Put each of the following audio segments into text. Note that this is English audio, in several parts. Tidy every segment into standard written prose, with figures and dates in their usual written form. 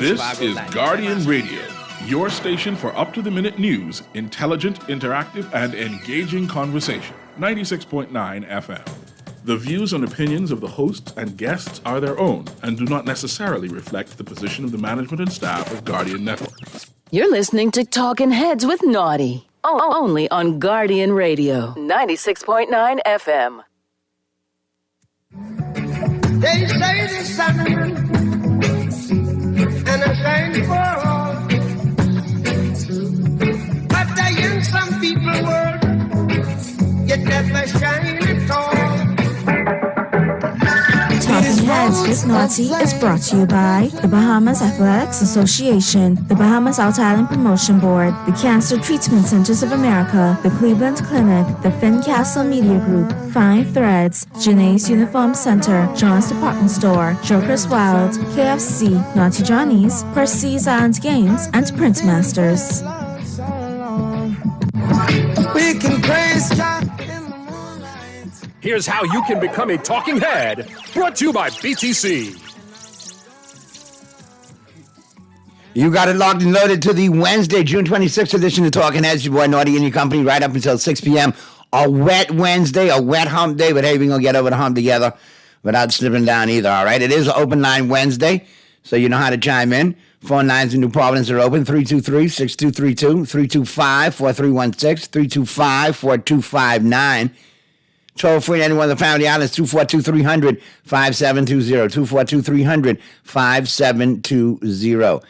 This is Guardian Radio, your station for up-to-the-minute news, intelligent, interactive, and engaging conversation. 96.9 FM. The views and opinions of the hosts and guests are their own and do not necessarily reflect the position of the management and staff of Guardian Network. You're listening to Talkin' Heads with Naughty. Only on Guardian Radio, 96.9 FM. They say the sun and a shine for all. But in some people world, you never shine at all. Talking Heads with Naughty is brought to you by the Bahamas Athletics Association, the Bahamas Out Island Promotion Board, the Cancer Treatment Centers of America, the Cleveland Clinic, the Fincastle Media Group, Fine Threads, Janae's Uniform Center, John's Department Store, Joker's Wild, KFC, Naughty Johnny's, Percy's Island Games, and Printmasters. We can praise God. Here's how you can become a talking head, brought to you by BTC. You got it locked and loaded to the Wednesday, June 26th edition of Talking Heads. Your boy Naughty and your company right up until 6 p.m. A wet Wednesday, a wet hump day, but hey, we're going to get over the hump together without slipping down either, all right? It is Open Line Wednesday, so you know how to chime in. Phone lines in New Providence are open, 323-6232, 325-4316, 325-4259. Toll free to anyone in the Family Islands, 242-300-5720, 242-300-5720.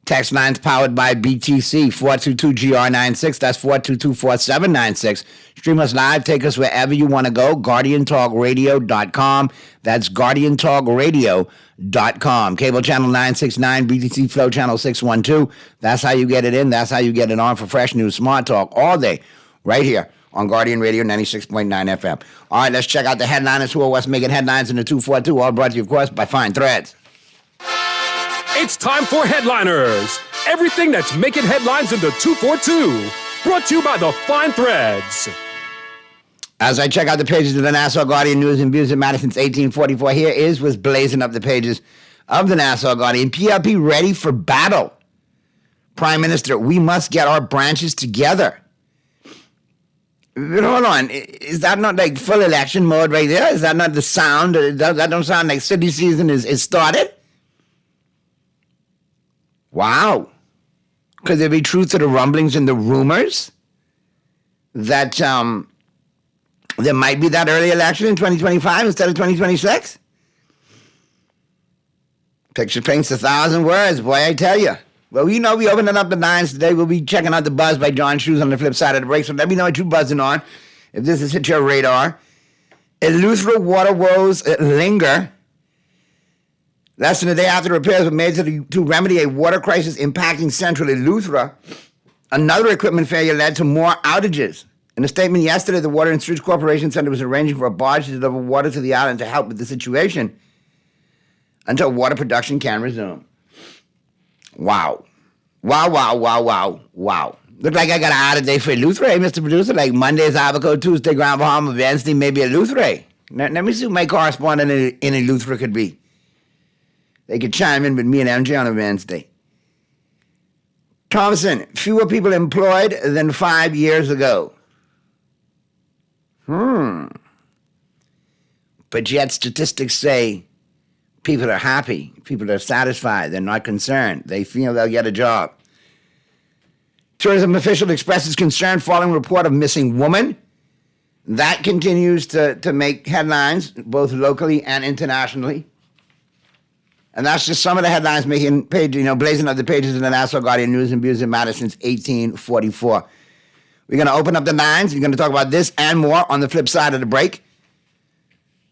Text lines powered by BTC, 422-GR96, that's 422-4796. Stream us live, take us wherever you want to go, GuardianTalkRadio.com, that's GuardianTalkRadio.com. Cable channel 969, BTC Flow channel 612, that's how you get it in, that's how you get it on for fresh news, smart talk, all day, right here on Guardian Radio 96.9 FM. All right, let's check out the headliners who are what's making headlines in the 242, all brought to you, of course, by Fine Threads. It's time for Headliners. Everything that's making headlines in the 242. Brought to you by the Fine Threads. As I check out the pages of the Nassau Guardian News and Views in Madison since 1844, here is what's blazing up the pages of the Nassau Guardian. PLP ready for battle. Prime Minister, we must get our branches together. But hold on, is that not like full election mode right there? Is that not the sound? That don't sound like city season is started? Wow. Could there be truth to the rumblings and the rumors that there might be that early election in 2025 instead of 2026? Picture paints 1,000 words, boy, I tell you. Well, you know, we opening up the lines today. We'll be checking out the buzz by John Shoes on the flip side of the break. So let me know what you're buzzing on, if this has hit your radar. Eleuthera water woes linger. Less than a day after repairs were made to remedy a water crisis impacting central Eleuthera, another equipment failure led to more outages. In a statement yesterday, the Water and Streets Corporation said it was arranging for a barge to deliver water to the island to help with the situation until water production can resume. Wow. Wow. Look like I got an out of day for Eleuthera, hey, Mr. Producer. Like Monday's Abaco, Tuesday Grand Bahama, Wednesday maybe Eleuthera. Let me see who my correspondent in Eleuthera could be. They could chime in with me and MJ on a Wednesday. Thompson, fewer people employed than 5 years ago. But yet statistics say people are happy. People are satisfied. They're not concerned. They feel they'll get a job. Tourism official expresses concern following report of missing woman. That continues to make headlines, both locally and internationally. And that's just some of the headlines making page, blazing up the pages of the Nassau Guardian News and Views in Madison since 1844. We're going to open up the lines. We're going to talk about this and more on the flip side of the break.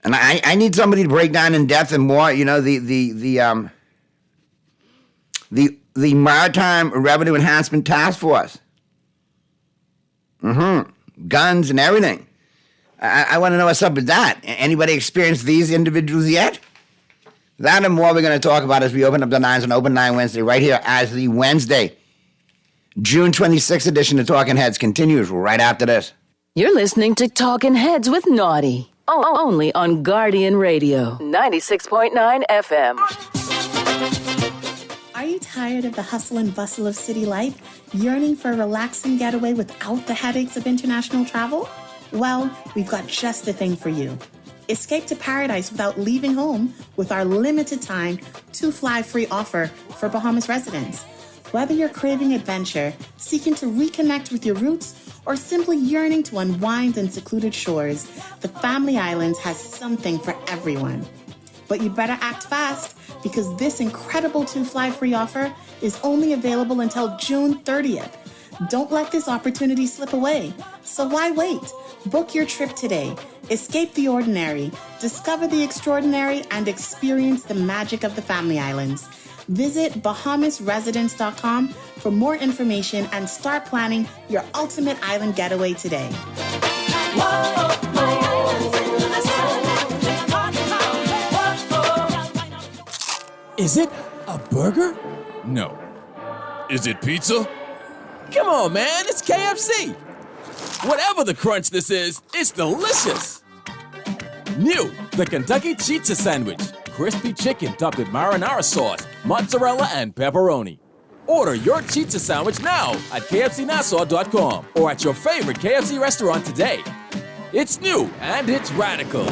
And I need somebody to break down in depth and more, the Maritime Revenue Enhancement Task Force. Guns and everything. I want to know what's up with that. Anybody experienced these individuals yet? That and more we're going to talk about as we open up the lines on Open Line Wednesday right here as the Wednesday, June 26th edition of Talking Heads continues right after this. You're listening to Talkin' Heads with Naughty. Only on Guardian Radio, 96.9 FM. Are you tired of the hustle and bustle of city life, yearning for a relaxing getaway without the headaches of international travel? Well, we've got just the thing for you. Escape to paradise without leaving home with our limited time 2-fly free offer for Bahamas residents. Whether you're craving adventure, seeking to reconnect with your roots, or simply yearning to unwind in secluded shores, the Family Islands has something for everyone. But you better act fast, because this incredible 2-fly free offer is only available until June 30th. Don't let this opportunity slip away. So why wait? Book your trip today. Escape the ordinary, discover the extraordinary, and experience the magic of the Family Islands. Visit BahamasResidence.com for more information and start planning your ultimate island getaway today. Is it a burger? No. Is it pizza? Come on, man, it's KFC. Whatever the crunch this is, it's delicious. New, the Kentucky Chizza Sandwich. Crispy chicken topped with marinara sauce, mozzarella, and pepperoni. Order your Chizza Sandwich now at kfcnassau.com or at your favorite KFC restaurant today. It's new and it's radical.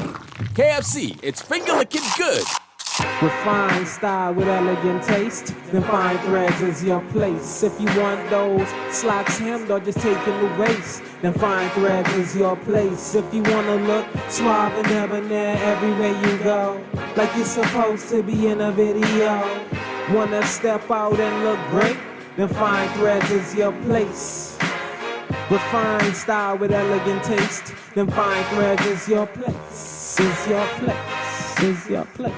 KFC, it's finger-licking good. Refined style with elegant taste, then Fine Threads is your place. If you want those slacks hemmed or just taking the waist, then Fine Threads is your place. If you wanna look suave and debonair everywhere you go, like you're supposed to be in a video, wanna step out and look great, then Fine Threads is your place. Refined style with elegant taste, then Fine Threads is your place. Is your place. Is your place.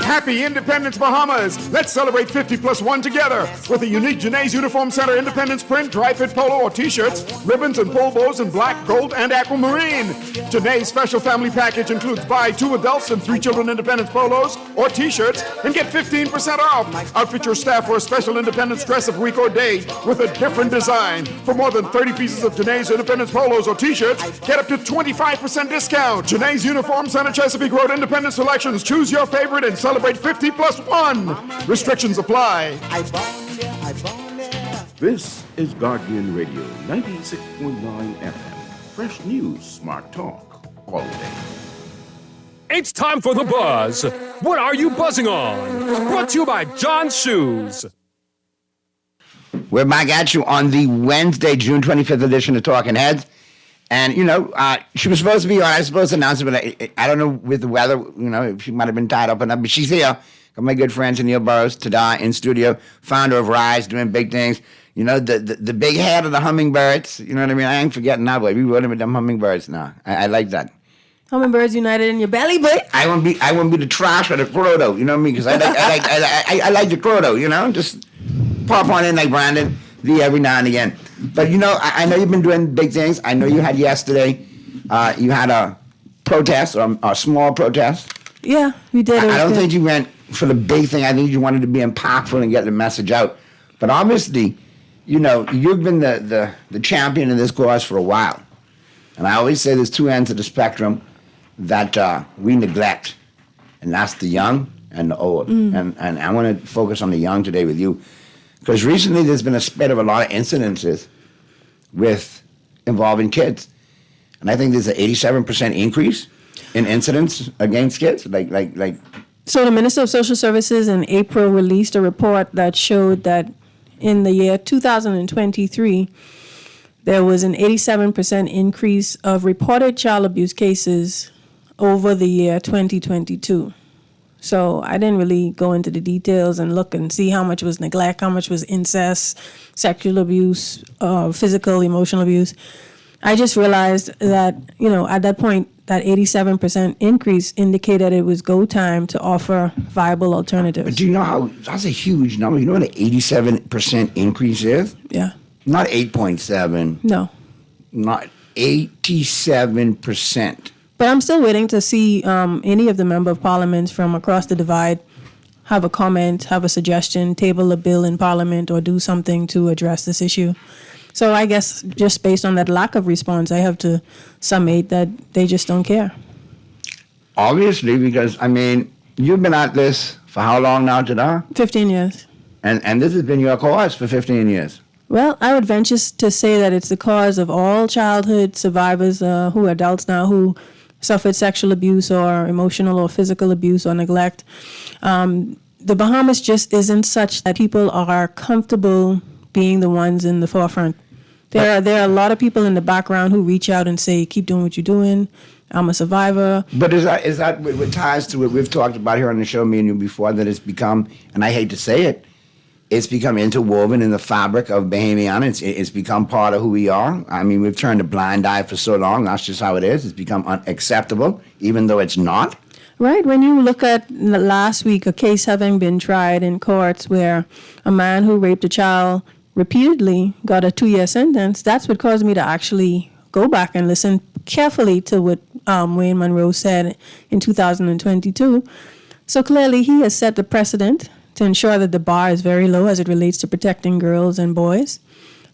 Happy Independence Bahamas! Let's celebrate 50+1 together with a unique Janae's Uniform Center Independence print, dry-fit polo or t-shirts, ribbons and pole bows in black, gold, and aquamarine. Janae's special family package includes buy 2 adults and 3 children Independence polos or t-shirts and get 15% off. Outfit your staff for a special Independence dress of week or day with a different design. For more than 30 pieces of Janae's Independence polos or t-shirts, get up to 25% discount. Janae's Uniform Center Chesapeake Road Independence Selections. Choose your favorite and celebrate 50+1. Restrictions apply. This is Guardian Radio 96.9 FM. Fresh news, smart talk, all day. It's time for The Buzz. What are you buzzing on? Brought to you by John's Shoes. We're back at you on the Wednesday, June 25th edition of Talking Heads. And, you know, she was supposed to be on. I was supposed to announce it, but I don't know with the weather, you know, she might have been tied up enough. But she's here. Got my good friend, Neil Burrows, Tada, in studio, founder of Rise, doing big things. You know, the big head of the hummingbirds. You know what I mean? I ain't forgetting that, boy. We rode with them hummingbirds now. I like that. Hummingbirds united in your belly, boy. I won't be the trash or the croto. You know what I mean? Because I like the croto. You know, just pop on in like Brandon V every now and again. But, you know, I know you've been doing big things. I know you had yesterday, you had a protest, or a small protest. Yeah, we did. I don't think you went for the big thing. I think you wanted to be impactful and get the message out. But obviously, you know, you've been the champion in this cause for a while. And I always say there's 2 ends of the spectrum that we neglect. And that's the young and the old. And I want to focus on the young today with you. Because recently there's been a spate of a lot of incidences with involving kids. And I think there's an 87% increase in incidents against kids. Like. So the Minister of Social Services in April released a report that showed that in the year 2023, there was an 87% increase of reported child abuse cases over the year 2022. So I didn't really go into the details and look and see how much was neglect, how much was incest, sexual abuse, physical, emotional abuse. I just realized that, you know, at that point, that 87% increase indicated it was go time to offer viable alternatives. But do you know how, that's a huge number. You know what an 87% increase is? Yeah. Not 8.7. No. Not 87%. But I'm still waiting to see any of the member of parliaments from across the divide have a comment, have a suggestion, table a bill in parliament, or do something to address this issue. So I guess just based on that lack of response, I have to summate that they just don't care. Obviously, because, I mean, you've been at this For how long now, Jada? 15 years. And this has been your cause for 15 years. Well, I would venture to say that it's the cause of all childhood survivors who are adults now who suffered sexual abuse or emotional or physical abuse or neglect. The Bahamas just isn't such that people are comfortable being the ones in the forefront. There are a lot of people in the background who reach out and say, keep doing what you're doing. I'm a survivor. But is that what ties to what we've talked about here on the show, me and you before, that it's become, and I hate to say it, it's become interwoven in the fabric of Bahamian. It's become part of who we are. I mean, we've turned a blind eye for so long. That's just how it is. It's become unacceptable, even though it's not. Right. When you look at last week, a case having been tried in courts where a man who raped a child repeatedly got a 2-year sentence, that's what caused me to actually go back and listen carefully to what Wayne Monroe said in 2022. So clearly he has set the precedent to ensure that the bar is very low as it relates to protecting girls and boys.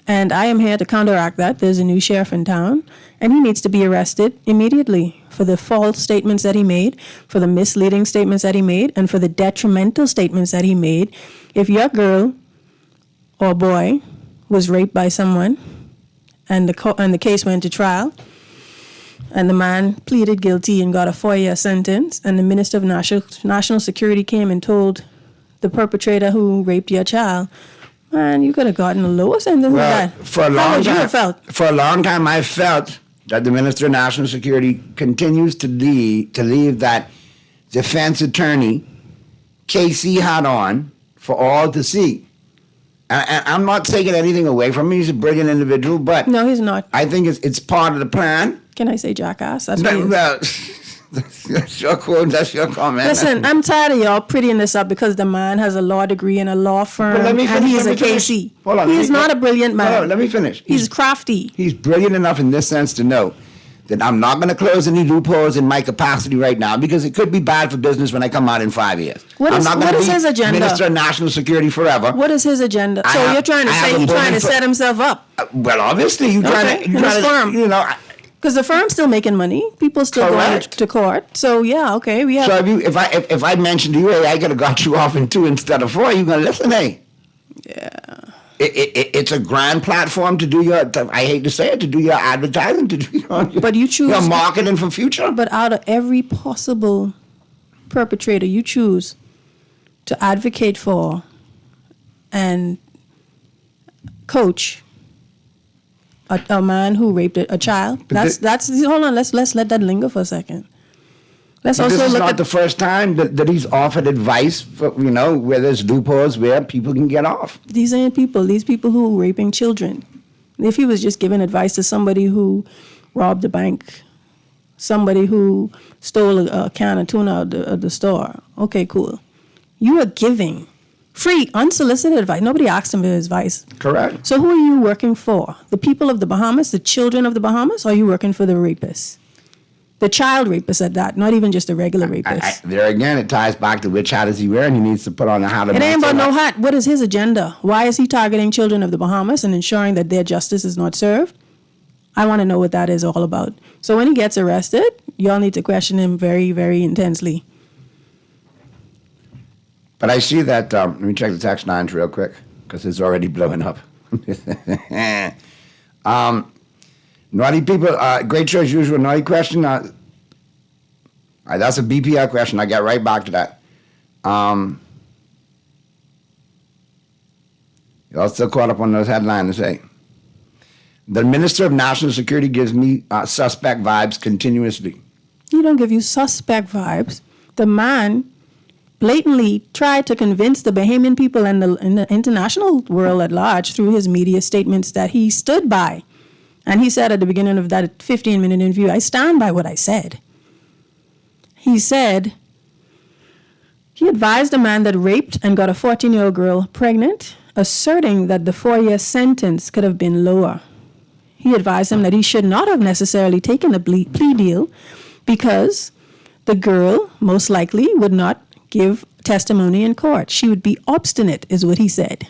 And I am here to counteract that. There's a new sheriff in town, and he needs to be arrested immediately for the false statements that he made, for the misleading statements that he made, and for the detrimental statements that he made. If your girl or boy was raped by someone and the case went to trial, and the man pleaded guilty and got a 4-year sentence, and the Minister of National Security came and told the perpetrator who raped your child, man, you could have gotten a lower sentence than that. How would you have felt? For a long time, I felt that the Minister of National Security continues to leave that defense attorney Casey had on for all to see. And I'm not taking anything away from him. He's a brilliant individual, but no, he's not. I think it's part of the plan. Can I say jackass? That's No, well, that's your quote. That's your comment. Listen, I'm tired of y'all prettying this up because the man has a law degree in a law firm and he's a KC. Hold on. He's not a brilliant man. Hold on, let me finish. He's crafty. He's brilliant enough in this sense to know that I'm not going to close any loopholes in my capacity right now because it could be bad for business when I come out in 5 years. What is his agenda? Minister of National Security forever. What is his agenda? So you're trying to say he's trying to set himself up. Well, obviously, you're trying to, you know. Because the firm's still making money. People still going to court. So, yeah, okay. We have. So if I mentioned to you, hey, I could have got you off in 2 instead of 4, you're going to listen, hey. Yeah. It's a grand platform to do your, I hate to say it, to do your advertising, to do but you choose your marketing for future. But out of every possible perpetrator, you choose to advocate for and coach a man who raped a child. That's hold on, let's let that linger for a second. Let's also this is look not at the first time that he's offered advice for, you know, where there's loopholes where people can get off. These ain't people. These people who are raping children. If he was just giving advice to somebody who robbed a bank, somebody who stole a can of tuna out of the store, okay, cool. You are giving free, unsolicited advice. Nobody asked him for his advice. Correct. So who are you working for? The people of the Bahamas, the children of the Bahamas, or are you working for the rapists? The child rapist at that, not even just a regular rapist. There again, it ties back to which hat is he wearing. He needs to put on a hat. It ain't about no hat. What is his agenda? Why is he targeting children of the Bahamas and ensuring that their justice is not served? I want to know what that is all about. So when he gets arrested, y'all need to question him very, very intensely. But I see that, let me check the text lines real quick, because it's already blowing up. Naughty people, great show as usual. Naughty question. That's a BPL question. I get right back to that. You're still caught up on those headlines. Say, the Minister of National Security gives me suspect vibes continuously. He don't give you suspect vibes. The man blatantly tried to convince the Bahamian people and the international world at large through his media statements that he stood by. And he said at the beginning of that 15-minute interview, I stand by what I said. He said he advised a man that raped and got a 14-year-old girl pregnant, asserting that the 4-year sentence could have been lower. He advised him that he should not have necessarily taken the plea deal because the girl most likely would not give testimony in court. She would be obstinate, is what he said.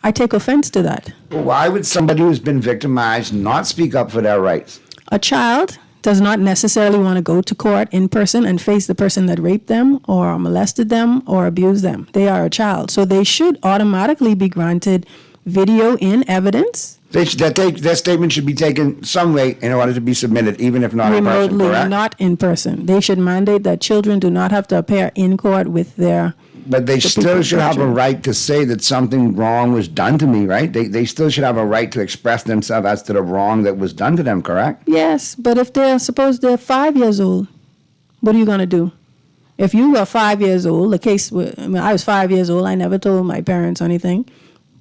I take offense to that. Well, why would somebody who's been victimized not speak up for their rights? A child does not necessarily want to go to court in person and face the person that raped them or molested them or abused them. They are a child. So they should automatically be granted video in evidence. That statement should be taken some way in order to be submitted, even if not in person, remotely, correct? not in person. They should mandate that children do not have to appear in court with their... But they still should have a right to say that something wrong was done to me, right? They still should have a right to express themselves as to the wrong that was done to them, correct? Yes, but if they're 5 years old, what are you going to do? If you were 5 years old, I was 5 years old, I never told my parents anything,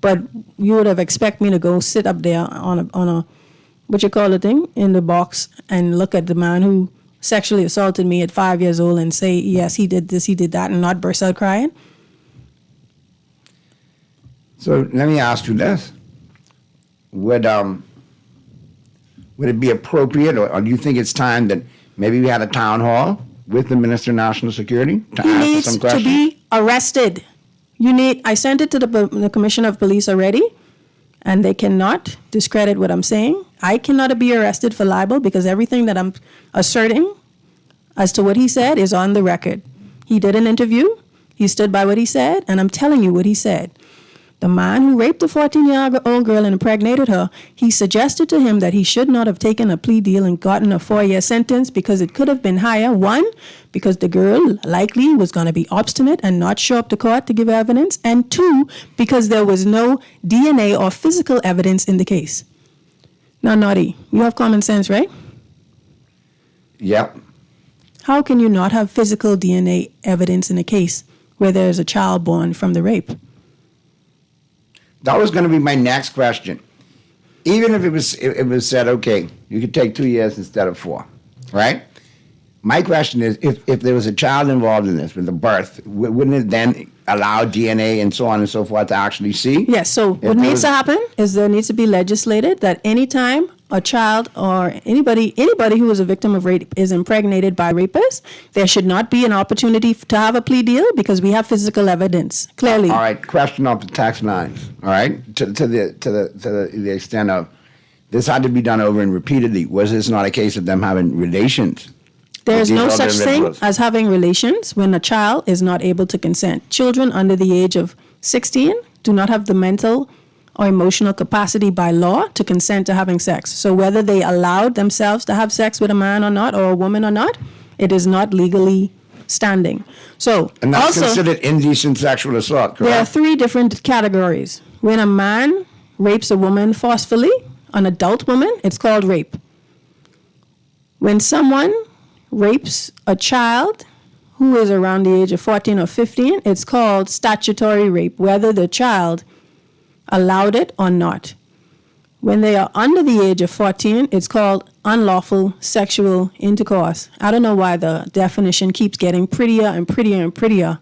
but you would have expected me to go sit up there on a what you call the thing, in the box and look at the man who sexually assaulted me at 5 years old and say, yes, he did this, he did that, and not burst out crying? So let me ask you this. Would it be appropriate, or do you think it's time that maybe we had a town hall with the Minister of National Security to He answer needs some to questions? be arrested. I sent it to the Commissioner of Police already, and they cannot discredit what I'm saying. I cannot be arrested for libel because everything that I'm asserting as to what he said is on the record. He did an interview. He stood by what he said, and I'm telling you what he said. The man who raped a 14-year-old girl and impregnated her, he suggested to him that he should not have taken a plea deal and gotten a 4-year sentence because it could have been higher. One, because the girl likely was going to be obstinate and not show up to court to give evidence. And two, because there was no DNA or physical evidence in the case. Now, Naughty, you have common sense, right? Yep. How can you not have physical DNA evidence in a case where there's a child born from the rape? That was going to be my next question. Even if it was said, okay, you could take 2 years instead of 4, right? My question is, if there was a child involved in this with the birth, wouldn't it then allow DNA and so on and so forth to actually see? Yes, so what needs to happen is there needs to be legislated that anytime a child or anybody who is a victim of rape is impregnated by rapists, there should not be an opportunity to have a plea deal because we have physical evidence, clearly. All right, question off the tax lines, all right, to the extent of this had to be done over and repeatedly. Was this not a case of them having relations? There is no such thing individuals? as having relations when a child is not able to consent. Children under the age of 16 do not have the mental or emotional capacity by law to consent to having sex. So whether they allowed themselves to have sex with a man or not, or a woman or not, it is not legally standing. So And that's also considered indecent sexual assault, correct? there are 3 different categories. When a man rapes a woman forcefully, an adult woman, it's called rape. When someone rapes a child who is around the age of 14 or 15, it's called statutory rape, whether the child allowed it or not. When they are under the age of 14, it's called unlawful sexual intercourse. I don't know why the definition keeps getting prettier and prettier and prettier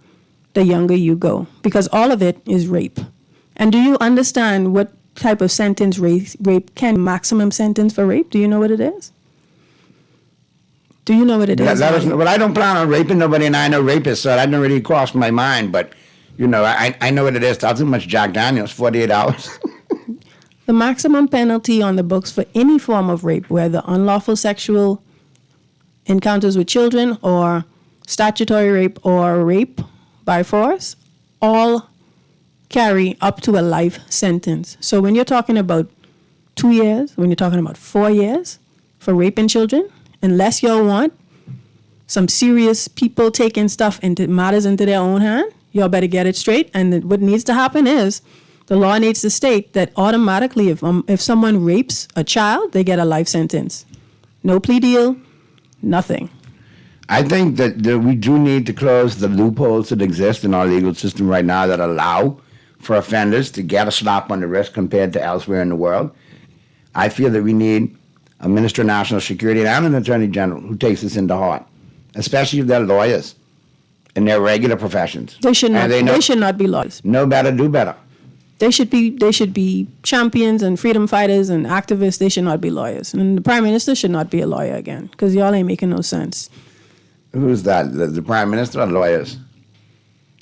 the younger you go, because all of it is rape. And do you understand what type of sentence rape can maximum sentence for rape? Do you know what it is? Do you know what it is? Well, I don't plan on raping nobody, and I know rapists, so that didn't really cross my mind. But, you know, I know what it is. I'll do much Jack Daniels, 48 hours. The maximum penalty on the books for any form of rape, whether unlawful sexual encounters with children or statutory rape or rape by force, all carry up to a life sentence. So when you're talking about 2 years, when you're talking about 4 years for raping children, unless you want some serious people taking stuff into matters into their own hand, y'all better get it straight. And what needs to happen is the law needs to state that automatically if someone rapes a child, they get a life sentence. No plea deal, nothing. I think that we do need to close the loopholes that exist in our legal system right now that allow for offenders to get a slap on the wrist compared to elsewhere in the world. I feel that we need a Minister of National Security and an Attorney General who takes this into heart, especially if they're lawyers in their regular professions. They should not be lawyers. Know better, do better. They should be champions and freedom fighters and activists. They should not be lawyers. And the Prime Minister should not be a lawyer again, because y'all ain't making no sense. Who's that? The Prime Minister or lawyers?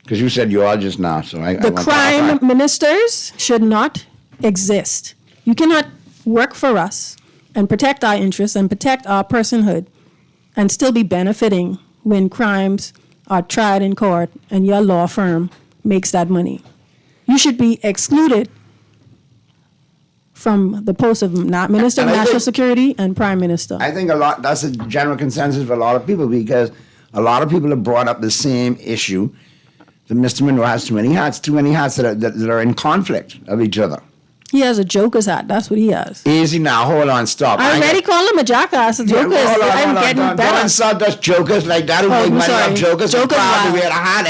Because you said you are just now, so The crime ministers should not exist. You cannot work for us and protect our interests and protect our personhood and still be benefiting when crimes are tried in court and your law firm makes that money. You should be excluded from the post of Minister of National Security and Prime Minister. I think that's a general consensus for a lot of people, because a lot of people have brought up the same issue that Mr. Monroe has too many hats that are in conflict of each other. He has a joker's hat. That's what he has. Easy now. Hold on. Stop. I already called him a jackass. A joker. I'm getting better. Don't start just jokers like that who make money off jokers. Jokers proud to wear a hat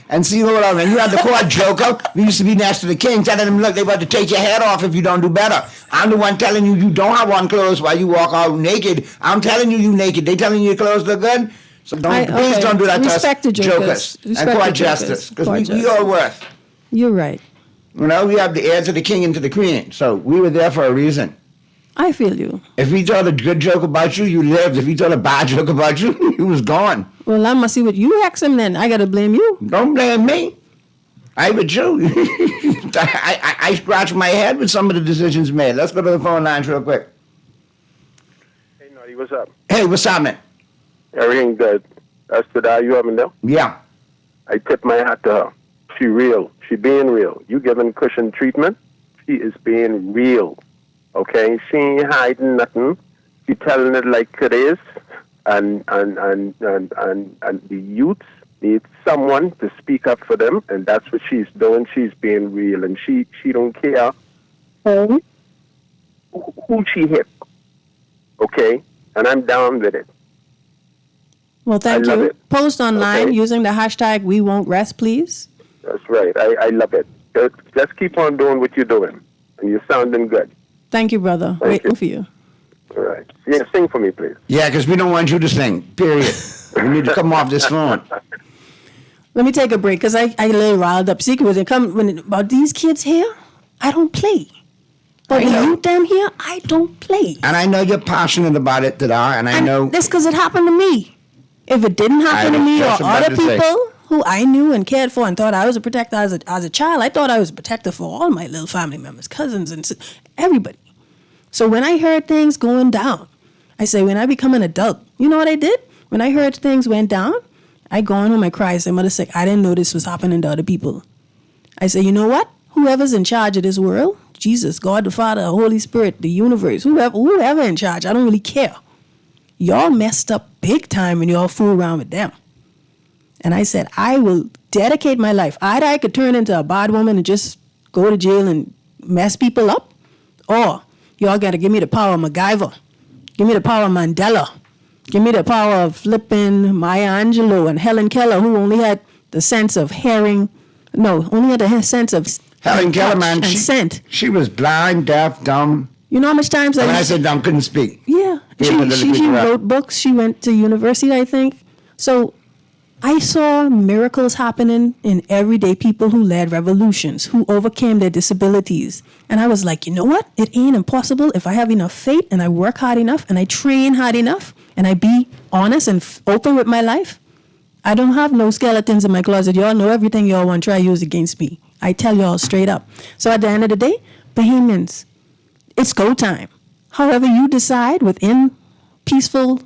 and see, hold on. When you had the court joker, we used to be next to the king, telling him, look, they about to take your head off if you don't do better. I'm the one telling you don't have on clothes while you walk out naked. I'm telling you naked. They telling you your clothes look good. So please don't do that to us jokers. And court justice, because we all worth. You're right. You know, we have the heir to the king and to the queen, so we were there for a reason. I feel you. If he told a good joke about you, you lived. If he told a bad joke about you, you was gone. Well, I must see what you ask him then. I got to blame you. Don't blame me. I would you. I scratch my head with some of the decisions made. Let's go to the phone lines real quick. Hey, Naughty, what's up? Hey, what's up, man? Everything good. That's the guy you having there? Yeah. I tip my hat to her. She real. She being real. You giving cushion treatment? She is being real. Okay? She ain't hiding nothing. She telling it like it is. And the youths need someone to speak up for them, and that's what she's doing. She's being real, and she don't care who she hit. Okay? And I'm down with it. Well, thank you. Post online using the hashtag We Won't Rest, please. That's right. I love it. Just keep on doing what you're doing, and you're sounding good. Thank you, brother. Waiting for you. All right. Yeah, sing for me, please. Yeah, because we don't want you to sing, period. We need to come off this phone. Let me take a break, because I a little riled up. See, about these kids here, I don't play. But the youth down here, I don't play. And I know you're passionate about it, Tadar, and I know... That's because it happened to me. If it didn't happen to me or other people who I knew and cared for and thought I was a protector as a child, I thought I was a protector for all my little family members, cousins, and everybody. So when I heard things going down, I say, when I become an adult, you know what I did? When I heard things went down, I go on home, I cry, I say, Mother sick, I didn't know this was happening to other people. I say, you know what? Whoever's in charge of this world, Jesus, God the Father, the Holy Spirit, the universe, whoever in charge, I don't really care. Y'all messed up big time when y'all fool around with them. And I said, I will dedicate my life. Either I could turn into a bad woman and just go to jail and mess people up, or y'all got to give me the power of MacGyver. Give me the power of Mandela. Give me the power of flipping Maya Angelou and Helen Keller, who only had the sense of only had the sense of Helen Keller, man, scent. She was blind, deaf, dumb. You know how much times when I said dumb, couldn't speak. Yeah. She wrote books. She went to university, I think. So I saw miracles happening in everyday people who led revolutions, who overcame their disabilities. And I was like, you know what? It ain't impossible if I have enough faith and I work hard enough and I train hard enough and I be honest and open with my life. I don't have no skeletons in my closet. Y'all know everything y'all want to try to use against me. I tell y'all straight up. So at the end of the day, Bahamians, it's go time. However you decide within peaceful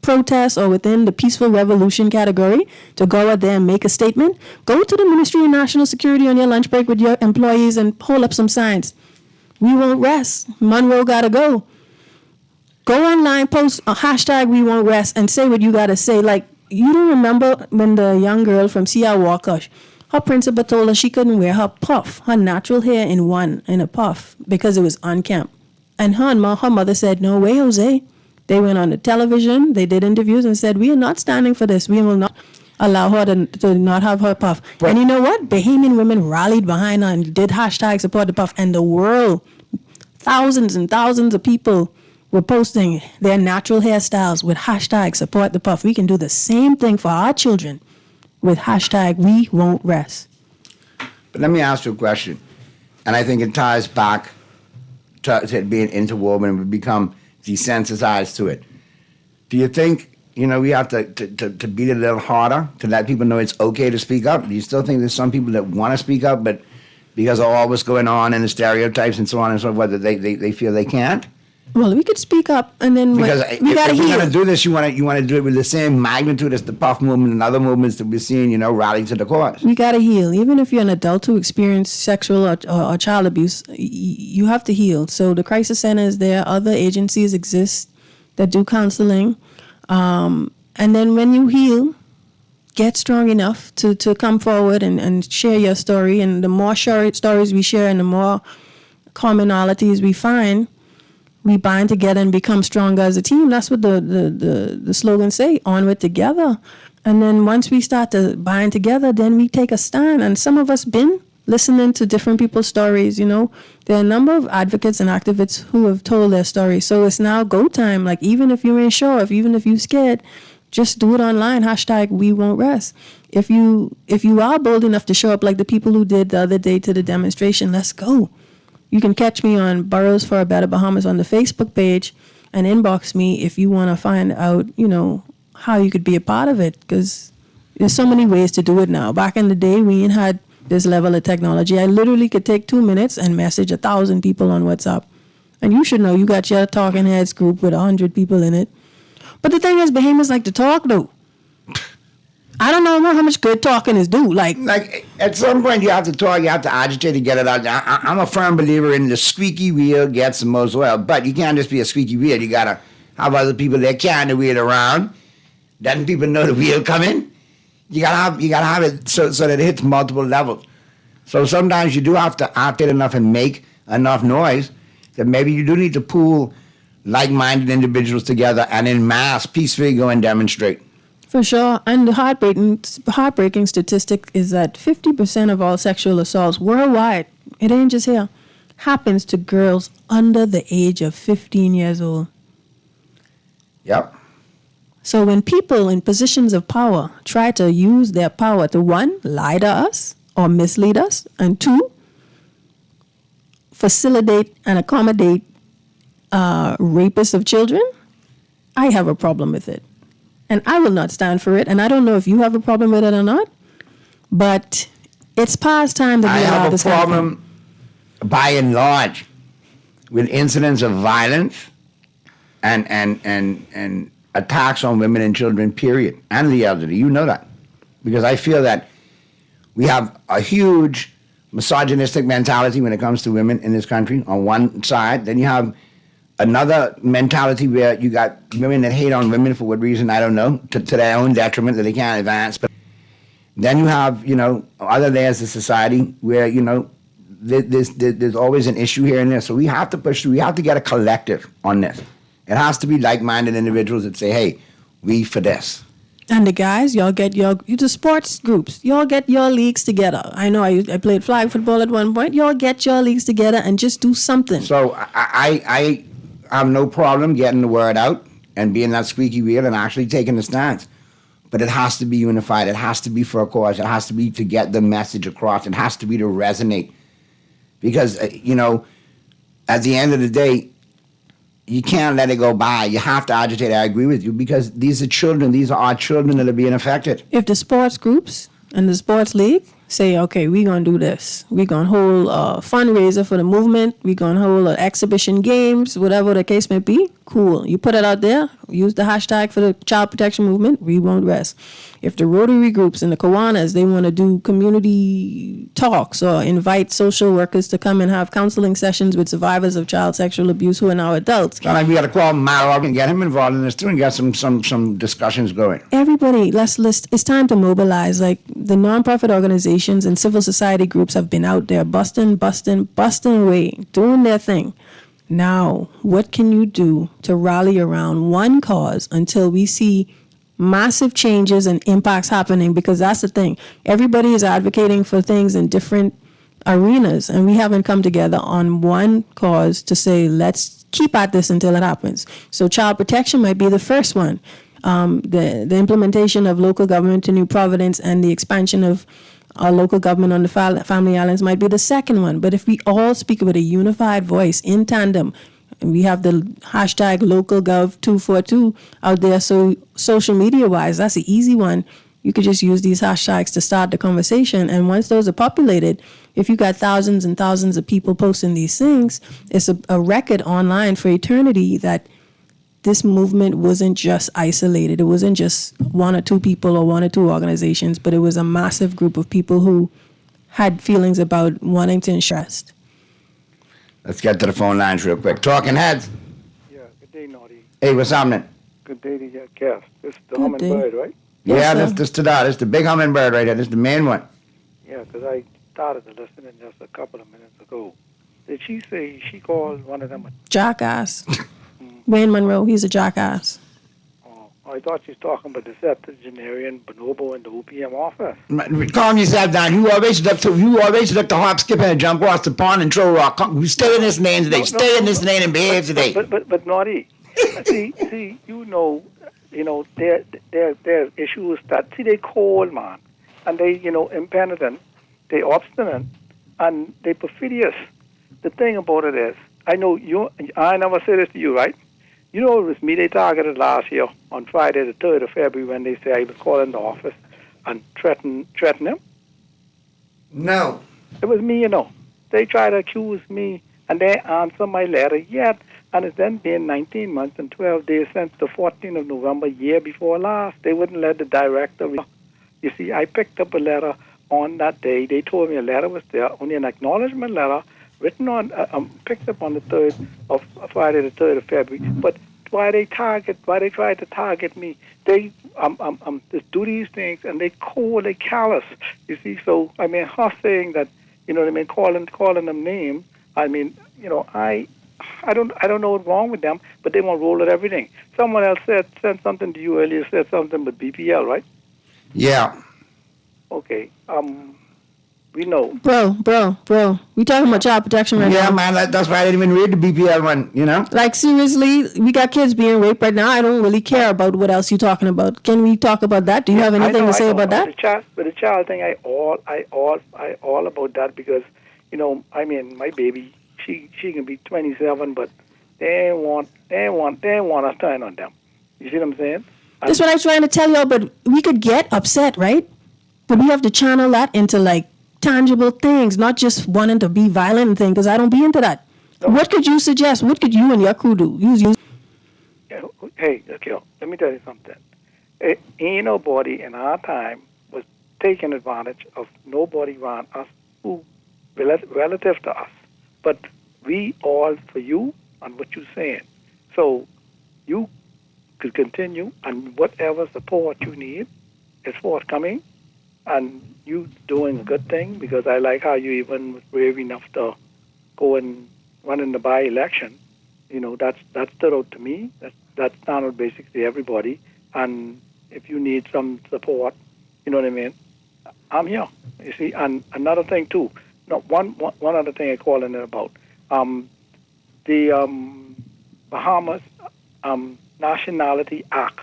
protest or within the peaceful revolution category to go out there and make a statement, go to the Ministry of National Security on your lunch break with your employees and hold up some signs. We won't rest. Monroe gotta go. Go online, post a hashtag We Won't Rest and say what you gotta say. Like, you don't remember when the young girl from C.R. Walker, her principal told her she couldn't wear her puff, her natural hair in a puff, because it was unkempt. And her mother said, no way, Jose. They went on the television, they did interviews and said, we are not standing for this. We will not allow her to not have her puff. But, and you know what? Bahamian women rallied behind her and did hashtag support the puff. And the world, thousands and thousands of people were posting their natural hairstyles with hashtag support the puff. We can do the same thing for our children with hashtag We Won't Rest. But let me ask you a question. And I think it ties back to it being interwoven and we become desensitized to it. Do you think, we have to beat it a little harder to let people know it's okay to speak up? Do you still think there's some people that want to speak up, but because of all what's going on and the stereotypes and so on and so forth, that they feel they can't? Well, we could speak up, and then Because we got to if we're heal. going to do this, you want to do it with the same magnitude as the Puff movement and other movements that we're seeing, rally to the cause. We got to heal. Even if you're an adult who experienced sexual or child abuse, you have to heal. So the crisis center is there. Other agencies exist that do counseling. And then when you heal, get strong enough to come forward and share your story. And the more stories we share and the more commonalities we find, we bind together and become stronger as a team. That's what the slogan say, onward together. And then once we start to bind together, then we take a stand. And some of us been listening to different people's stories, There are a number of advocates and activists who have told their stories. So it's now go time. Like, even if you ain't sure, even if you're scared, just do it online. #We won't rest. If you are bold enough to show up like the people who did the other day to the demonstration, let's go. You can catch me on Burroughs for a Better Bahamas on the Facebook page and inbox me if you want to find out, how you could be a part of it, because there's so many ways to do it now. Back in the day, we ain't had this level of technology. I literally could take 2 minutes and message 1,000 people on WhatsApp. And you should know you got your Talking Heads group with 100 people in it. But the thing is, Bahamians like to talk, though. I don't know how much good talking is do. Like at some point, you have to talk, you have to agitate to get it out. I'm a firm believer in the squeaky wheel gets the most oil, but you can't just be a squeaky wheel. You gotta have other people that carry the wheel around. Letting people know the wheel coming. You gotta have it so that it hits multiple levels. So sometimes you do have to agitate enough and make enough noise that maybe you do need to pool like-minded individuals together and in mass peacefully go and demonstrate. For sure. And the heartbreaking statistic is that 50% of all sexual assaults worldwide, it ain't just here, happens to girls under the age of 15 years old. Yep. So when people in positions of power try to use their power to, 1, lie to us or mislead us, and 2, facilitate and accommodate rapists of children, I have a problem with it. And I will not stand for it. And I don't know if you have a problem with it or not, but it's past time that we allow this to happen. I have a problem, by and large, with incidents of violence and attacks on women and children, period, and the elderly. You know that. Because I feel that we have a huge misogynistic mentality when it comes to women in this country on one side. Then you have another mentality where you got women that hate on women for what reason, I don't know, to their own detriment, that they can't advance. But then you have, other layers of society where, there's always an issue here and there. So we have to push through. We have to get a collective on this. It has to be like-minded individuals that say, hey, we for this. And the guys, y'all get the sports groups. Y'all get your leagues together. I know I played flag football at one point. Y'all get your leagues together and just do something. So I have no problem getting the word out and being that squeaky wheel and actually taking the stance. But it has to be unified. It has to be for a cause. It has to be to get the message across. It has to be to resonate. Because, at the end of the day, you can't let it go by. You have to agitate. I agree with you, because these are children. These are our children that are being affected. If the sports groups and the sports league say, okay, we're going to do this. We're going to hold a fundraiser for the movement. We're going to hold an exhibition games, whatever the case may be. Cool. You put it out there. Use the hashtag for the child protection movement. We won't rest. If the Rotary groups and the Kiwanis, they want to do community talks or invite social workers to come and have counseling sessions with survivors of child sexual abuse who are now adults. So we got to call Mallory and get him involved in this too and get some discussions going. Everybody, it's time to mobilize. Like, the nonprofit organizations and civil society groups have been out there busting away, doing their thing. Now, what can you do to rally around one cause until we see massive changes and impacts happening? Because that's the thing. Everybody is advocating for things in different arenas, and we haven't come together on one cause to say, let's keep at this until it happens. So child protection might be the first one. The implementation of local government to New Providence and the expansion of local government on the Family Islands might be the second one. But if we all speak with a unified voice in tandem, and we have the hashtag LocalGov242 out there, so social media-wise, that's an easy one. You could just use these hashtags to start the conversation. And once those are populated, if you got thousands and thousands of people posting these things, it's a record online for eternity that this movement wasn't just isolated. It wasn't just one or two people or one or two organizations, but it was a massive group of people who had feelings about wanting to interest. Let's get to the phone lines real quick. Talking Heads. Yeah, good day, Naughty. Hey, what's happening? Good day to your guest. This is the hummingbird, right? Yeah, this is the big hummingbird right here. This is the main one. Yeah, because I started to listen just a couple of minutes ago. Did she say she called one of them a... Jackass. Wayne Monroe, he's a jackass. I thought she was talking about the septuagenarian, bonobo, and the OPM office. Calm yourself down. You always look to hop, skip, and jump off the pond and throw rock. Stay in this lane today. Stay in this lane and behave today. But Naughty, see, you know, their issues that they cold, man, and they, impenitent, they obstinate, and they perfidious. The thing about it is, I never said this to you, right? You know, it was me they targeted last year on Friday the 3rd of February when they say I was calling the office and threaten him. No. It was me, They tried to accuse me, and they answered my letter yet, and it's then been 19 months and 12 days since the 14th of November, year before last. They wouldn't let the director. You see, I picked up a letter on that day. They told me a letter was there, only an acknowledgement letter, written on, picked up on the 3rd of Friday, the 3rd of February. But why they try to target me? They do these things, and they callous. You see, so I mean, her saying that, calling them names. I mean, I don't know what's wrong with them, but they want to roll at everything. Someone else sent something to you earlier, said something with BPL, right? Yeah. Okay. We know. Bro. We talking about child protection right now. Yeah, man, that's why I didn't even read the BPL one, Like, seriously, we got kids being raped right now. I don't really care about what else you're talking about. Can we talk about that? Do you have anything to say about that? But the child thing, I all about that because, I mean, my baby, she can be 27, but they want us turn on them. You see what I'm saying? That's what I'm trying to tell y'all, but we could get upset, right? But we have to channel that into, like, tangible things, not just wanting to be violent and things, because I don't be into that. No. What could you suggest? What could you and your crew do? Hey, okay, let me tell you something. Ain't nobody in our time was taking advantage of nobody around us who relative to us. But we all for you and what you're saying. So you could continue, and whatever support you need is forthcoming. And you doing a good thing because I like how you even was brave enough to go and run in the by-election. That stood out to me. That sounded basically everybody. And if you need some support, you know what I mean, I'm here. You see, and another thing too. No, one other thing I call in it about the Bahamas Nationality Act.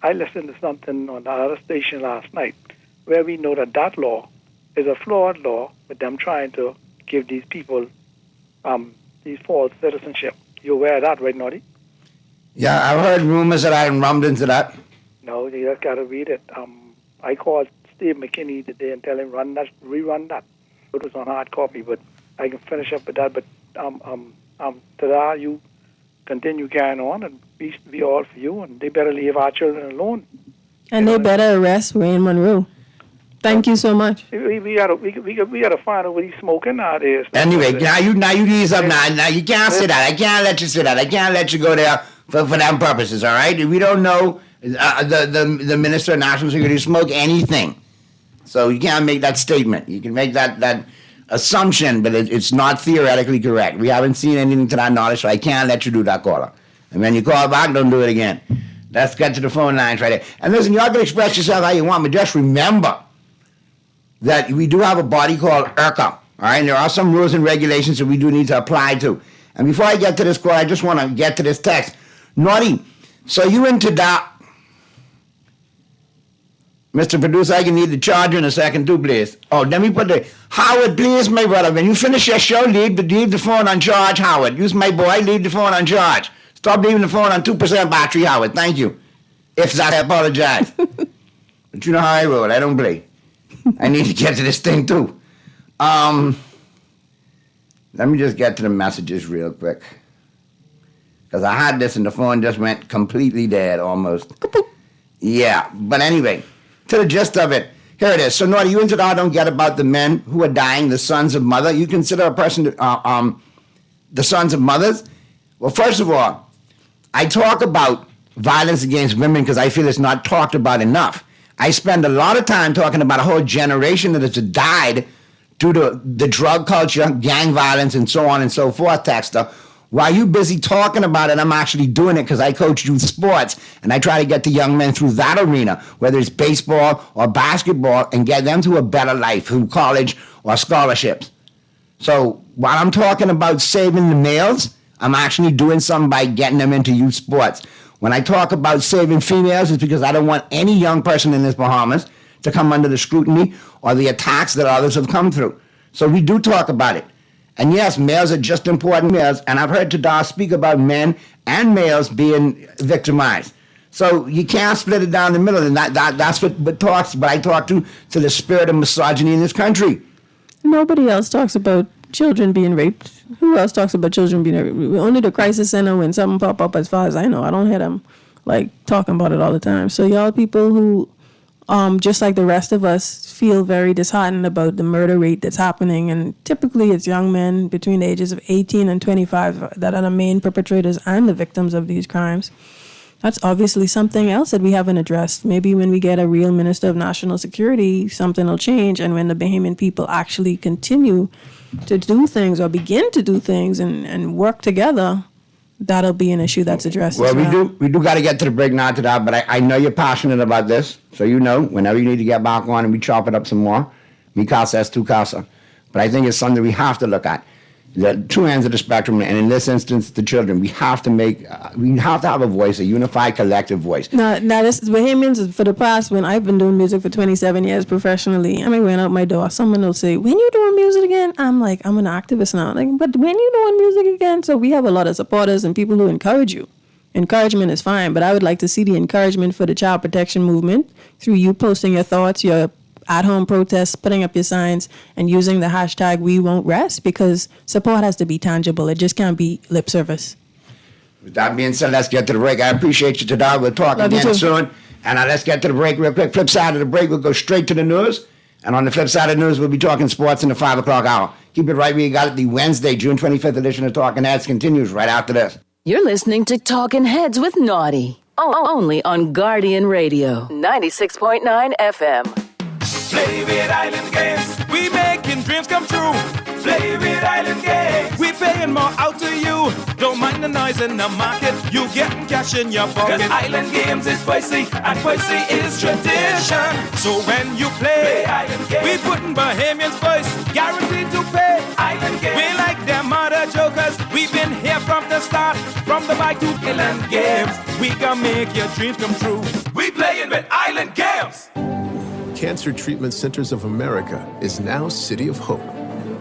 I listened to something on the other station last night, where we know that law is a flawed law with them trying to give these people these false citizenship. You aware of that, right, Naughty? Yeah, I've heard rumors of that and rumblings of that. No, you just got to read it. I called Steve McKinney today and tell him rerun that. It was on hard copy, but I can finish up with that. But ta-da, you continue carrying on, and we all for you, and they better leave our children alone. And they better arrest Wayne Monroe. Thank you so much. We gotta find out what he's smoking nowadays. Anyway, now you ease up now. Now you can't say that. I can't let you say that. I can't let you go there for them purposes. All right? We don't know the Minister of National Security smoke anything, so you can't make that statement. You can make that assumption, but it's not theoretically correct. We haven't seen anything to that knowledge, so I can't let you do that, caller. And when you call back, don't do it again. Let's get to the phone lines right there. And listen, y'all can express yourself how you want, but just remember that we do have a body called IRCA, all right? And there are some rules and regulations that we do need to apply to. And before I get to this call, I just want to get to this text. Naughty, so you into that? Mr. Producer, I can need the charger in a second too, please. Oh, let me put the... Howard, please, my brother, when you finish your show, leave the phone on charge, Howard. Use my boy, leave the phone on charge. Stop leaving the phone on 2% battery, Howard. Thank you. If that, I apologize. But you know how I roll. I don't play. I need to get to this thing, too. Let me just get to the messages real quick. Because I had this and the phone just went completely dead almost. Yeah, but anyway, to the gist of it. Here it is. So, Naughty, you and Tadar don't get about the men who are dying, the sons of mother. You consider a person the sons of mothers? Well, first of all, I talk about violence against women because I feel it's not talked about enough. I spend a lot of time talking about a whole generation that has died due to the drug culture, gang violence, and so on and so forth, Texter. While you busy talking about it, I'm actually doing it because I coach youth sports, and I try to get the young men through that arena, whether it's baseball or basketball, and get them to a better life through college or scholarships. So while I'm talking about saving the males, I'm actually doing something by getting them into youth sports. When I talk about saving females, it's because I don't want any young person in this Bahamas to come under the scrutiny or the attacks that others have come through. So we do talk about it. And yes, males are just important males, and I've heard Tadar speak about men and males being victimized. So you can't split it down the middle, and that's what I talk to the spirit of misogyny in this country. Nobody else talks about children being raped. Who else talks about children being raped? Only the crisis center when something pop up, as far as I know. I don't hear them talking about it all the time. So y'all people who, just like the rest of us, feel very disheartened about the murder rate that's happening, and typically it's young men between the ages of 18 and 25 that are the main perpetrators and the victims of these crimes. That's obviously something else that we haven't addressed. Maybe when we get a real Minister of National Security, something will change, and when the Bahamian people actually continue to do things or begin to do things and work together, that'll be an issue that's addressed. Well, we do got to get to the break now, Tadar, but I know you're passionate about this, so you know whenever you need to get back on and we chop it up some more, mi casa es tu casa. But I think it's something we have to look at. The two ends of the spectrum, and in this instance, the children. We have to have a voice, a unified, collective voice. Now this Bahamians, for the past, when I've been doing music for 27 years professionally, I mean, going out my door, someone will say, "When you doing music again?" I'm like, "I'm an activist now." Like, but when you doing music again? So we have a lot of supporters and people who encourage you. Encouragement is fine, but I would like to see the encouragement for the child protection movement through you posting your thoughts, your at-home protests, putting up your signs, and using the hashtag We Won't Rest, because support has to be tangible. It just can't be lip service. With that being said, let's get to the break. I appreciate you, Tadar. We'll talk again soon. And let's get to the break real quick. Flip side of the break, we'll go straight to the news. And on the flip side of the news, we'll be talking sports in the 5 o'clock hour. Keep it right where you got it. The Wednesday, June 25th edition of Talking Heads continues right after this. You're listening to Talking Heads with Naughty. Only on Guardian Radio, 96.9 FM. Play with Island Games. We making dreams come true. Play with Island Games. We paying more out to you. Don't mind the noise in the market. You getting cash in your pocket. 'Cause Island Games is spicy and spicy is tradition. So when you play Island Games, we putting Bahamians first. Guaranteed to pay. Island Games. We like them other jokers. We've been here from the start. From the bike to Island Games. We gonna make your dreams come true. We playing with Island Games. Cancer Treatment Centers of America is now City of Hope,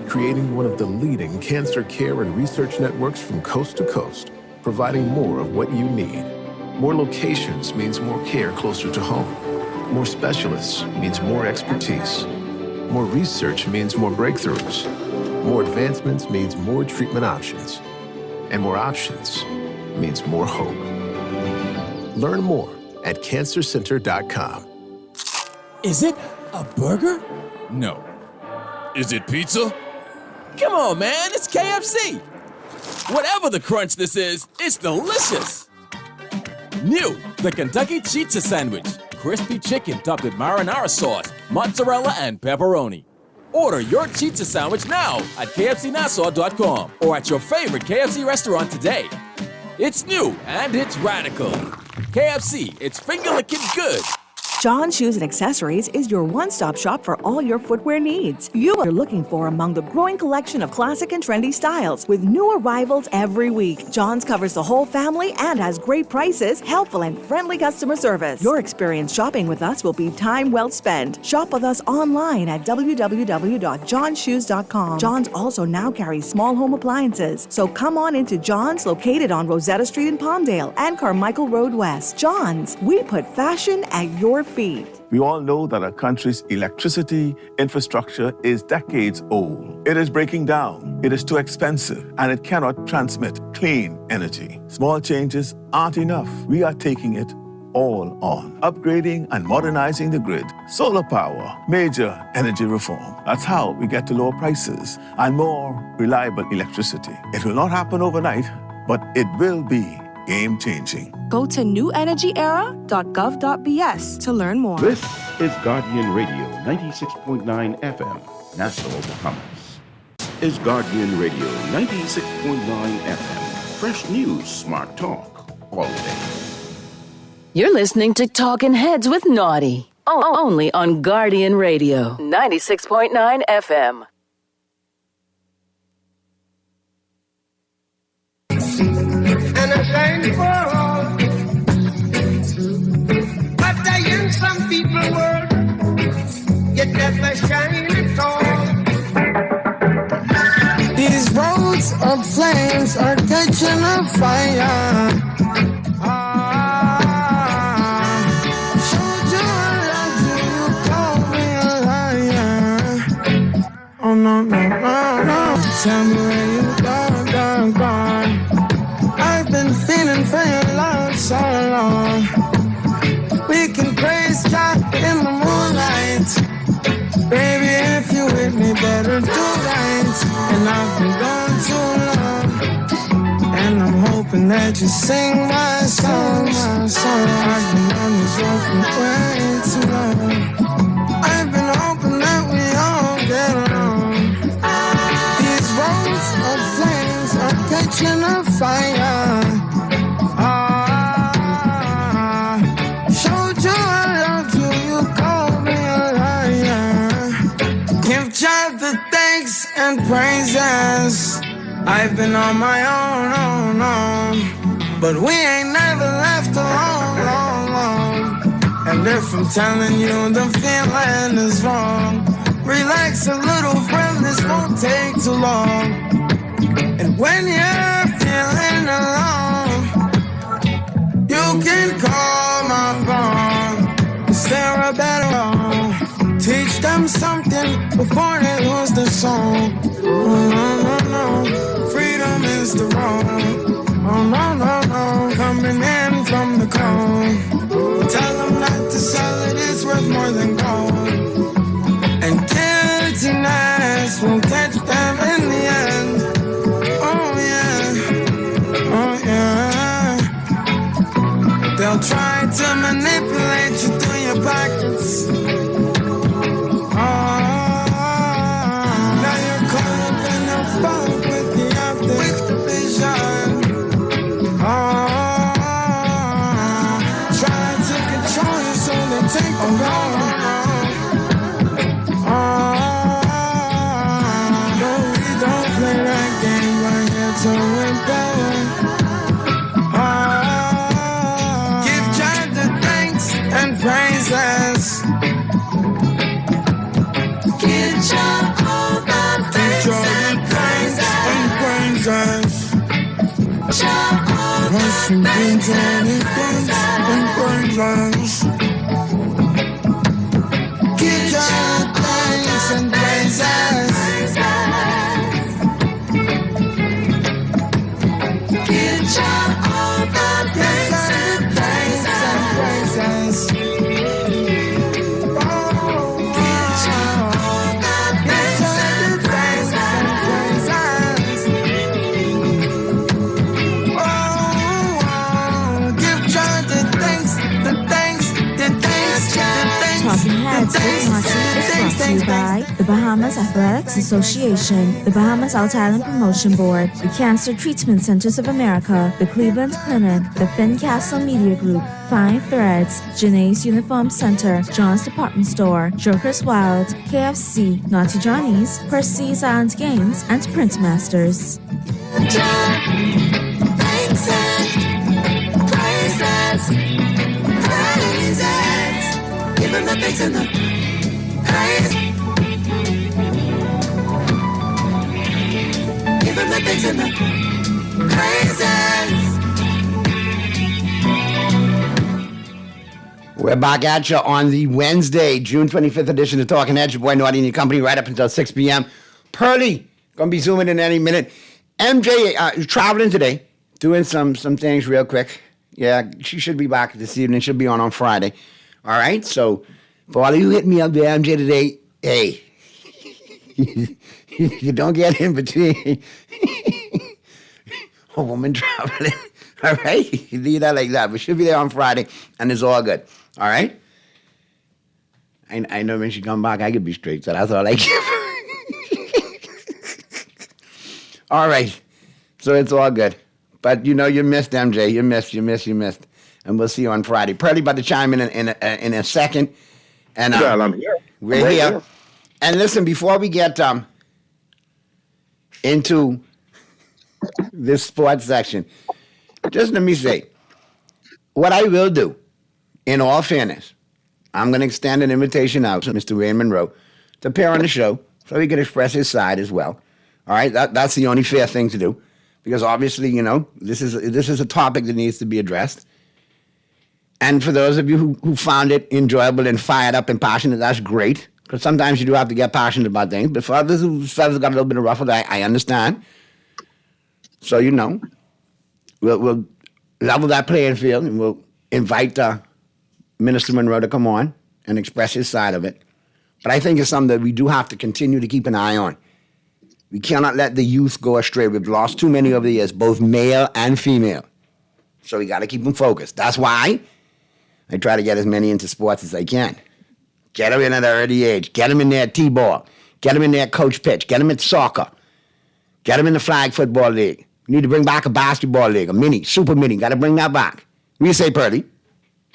creating one of the leading cancer care and research networks from coast to coast, providing more of what you need. More locations means more care closer to home. More specialists means more expertise. More research means more breakthroughs. More advancements means more treatment options. And more options means more hope. Learn more at cancercenter.com. Is it a burger? No. Is it pizza? Come on, man, it's KFC. Whatever the crunch this is, it's delicious. New, the Kentucky Pizza Sandwich. Crispy chicken topped with marinara sauce, mozzarella, and pepperoni. Order your pizza sandwich now at kfcnassau.com or at your favorite KFC restaurant today. It's new and it's radical. KFC, it's finger-licking good. John Shoes and Accessories is your one-stop shop for all your footwear needs. You are looking for among the growing collection of classic and trendy styles with new arrivals every week. John's covers the whole family and has great prices, helpful and friendly customer service. Your experience shopping with us will be time well spent. Shop with us online at www.johnshoes.com. John's also now carries small home appliances, so come on into John's, located on Rosetta Street in Palmdale and Carmichael Road West. John's, we put fashion at your feet. We all know that our country's electricity infrastructure is decades old. It is breaking down, it is too expensive, and it cannot transmit clean energy. Small changes aren't enough. We are taking it all on. Upgrading and modernizing the grid, solar power, major energy reform. That's how we get to lower prices and more reliable electricity. It will not happen overnight, but it will be game-changing. Go to newenergyera.gov.bs to learn more. This is Guardian Radio, 96.9 FM, Nassau, Bahamas. This is Guardian Radio, 96.9 FM. Fresh news, smart talk, all day. You're listening to Talking Heads with Naughty. Only on Guardian Radio, 96.9 FM. And I shine for all. But I in some people world, yet never shine at all. These roads of flames are catching a fire. Showed you I love you, you call me a liar. Oh no, no, no, no. Tell me where you gone. I've been feeling for your love so long. We can praise God in the moonlight. Baby, if you with me, better do right. And I've been gone too long, and I'm hoping that you sing my song. I've been on this road for way too long. I've been hoping that we all get along. These roads of flames are catching a fire. Showed you I loved you, you called me a liar. Give God the thanks and praises. I've been on my own, but we ain't never left alone. And if I'm telling you the feeling is wrong, relax a little, friend, this won't take too long. And when you're feeling alone, you can call my phone. Is there a better one? Teach them something before they lose their soul. Oh, no. Freedom is the road. Oh, no. Coming in from the cold. Tell them not to sell it, it's worth more than gold. And guiltiness will catch them in the end. Oh, yeah. They'll try to manipulate you through your pockets. Now you're caught up in the fog with the optic vision. Try to control you so they take the wrong. No, we don't play that game right here till we're better. Give God the thanks and praises. Give God all the thanks and praises. Russian things and praises. Give God thanks and praises. Give God all the thanks and praises. Talking Heads with Naughty is brought to you by the Bahamas Athletics Association, the Bahamas South Island Promotion Board, the Cancer Treatment Centers of America, the Cleveland Clinic, the Fincastle Media Group, Fine Threads, Janae's Uniform Center, John's Department Store, Joker's Wild, KFC, Naughty Johnny's, Percy's Island Games, and Print Masters. Give him the thanks and the praise. Give him the thanks and the praises. We're back at you on the Wednesday, June 25th edition of Talking Heads. Your boy Naughty and your company right up until 6 p.m. Pearly, going to be zooming in any minute. MJ is traveling today, doing some things real quick. Yeah, she should be back this evening. She'll be on Friday. All right, so for all of you hitting me up there, MJ, today, hey, you don't get in between a woman traveling. All right? You leave that like that. But she'll be there on Friday, and it's all good. All right? I know when she come back, I could be straight, so that's all I give her. All right. So it's all good. But, you missed, MJ. You missed. And we'll see you on Friday. Pearly about to chime in a second. And well, I'm here. We're here. And listen, before we get into this sports section, just let me say, what I will do, in all fairness, I'm going to extend an invitation out to Mr. Ray Monroe to appear on the show so he can express his side as well. All right? That's the only fair thing to do because obviously, this is a topic that needs to be addressed. And for those of you who found it enjoyable and fired up and passionate, that's great because sometimes you do have to get passionate about things. But for others whose feathers got a little bit of ruffled, I understand. So, we'll level that playing field and we'll invite Minister Monroe to come on and express his side of it. But I think it's something that we do have to continue to keep an eye on. We cannot let the youth go astray. We've lost too many over the years, both male and female. So we got to keep them focused. That's why I try to get as many into sports as I can. Get them in at an early age. Get them in there at T-ball. Get them in there at coach pitch. Get them at soccer. Get them in the flag football league. We need to bring back a basketball league, a mini, super mini. Got to bring that back. What do you say, Purdy?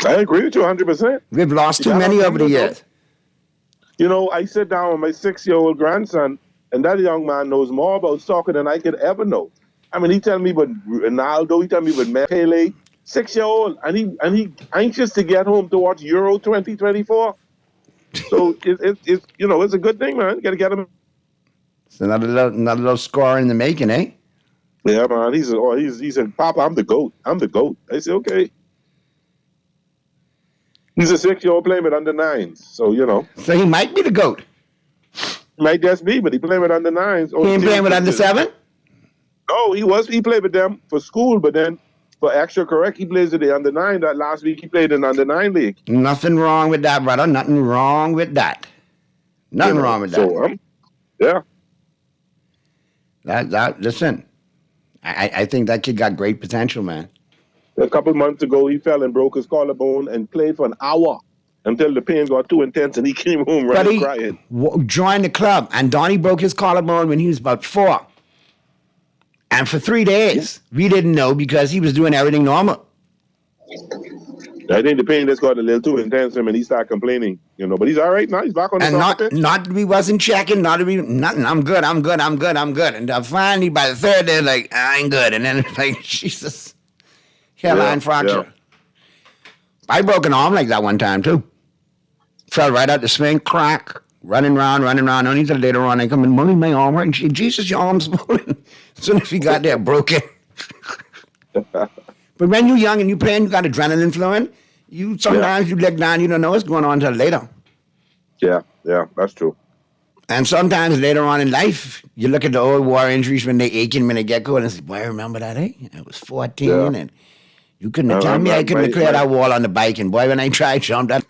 I agree with you 100%. We've lost too many over the years. I sit down with my 6-year-old grandson, and that young man knows more about soccer than I could ever know. I mean, he tell me about Ronaldo, he tell me about Pele, 6-year-old, and he anxious to get home to watch Euro 2024. So it's a good thing, man. You got to get him. It's another little score in the making, eh? Yeah, man. He said, Papa, I'm the GOAT. I'm the GOAT. I said, okay. He's a 6-year-old playing with under 9s, so So he might be the GOAT. Might just be, but he playing with under 9s. He ain't playing with under 7? No, he played with them for school, but then for extra correct, he plays with the under 9. That last week he played in the under 9 league. Nothing wrong with that, brother. Nothing wrong with that. Nothing wrong with that. So, yeah. Listen, I think that kid got great potential, man. A couple months ago, he fell and broke his collarbone and played for an hour until the pain got too intense and he came home crying. Joined the club, and Donnie broke his collarbone when he was about 4. And for 3 days, we didn't know because he was doing everything normal. I think the pain just got a little too intense for him and he started complaining, But he's all right now. He's back on the top. And not that we wasn't checking, nothing. I'm good. And finally, by the third day, like, I ain't good. And then it's like, Jesus. Hairline fracture. Yeah. I broke an arm like that one time, too. Fell right out the swing, crack, running around. Only until later on, I come in, Mommy, my arm hurt. And she, Jesus, your arm's swollen. As soon as we got there, broke it. But when you're young and you playing, you got adrenaline flowing. Sometimes you leg down, you don't know what's going on until later. Yeah, that's true. And sometimes later on in life, you look at the old war injuries when they aching, when they get cold, and say, boy, I remember that, eh? I was 14, and you couldn't have told me I couldn't have cleared that wall on the bike, and boy, when I tried to jump that.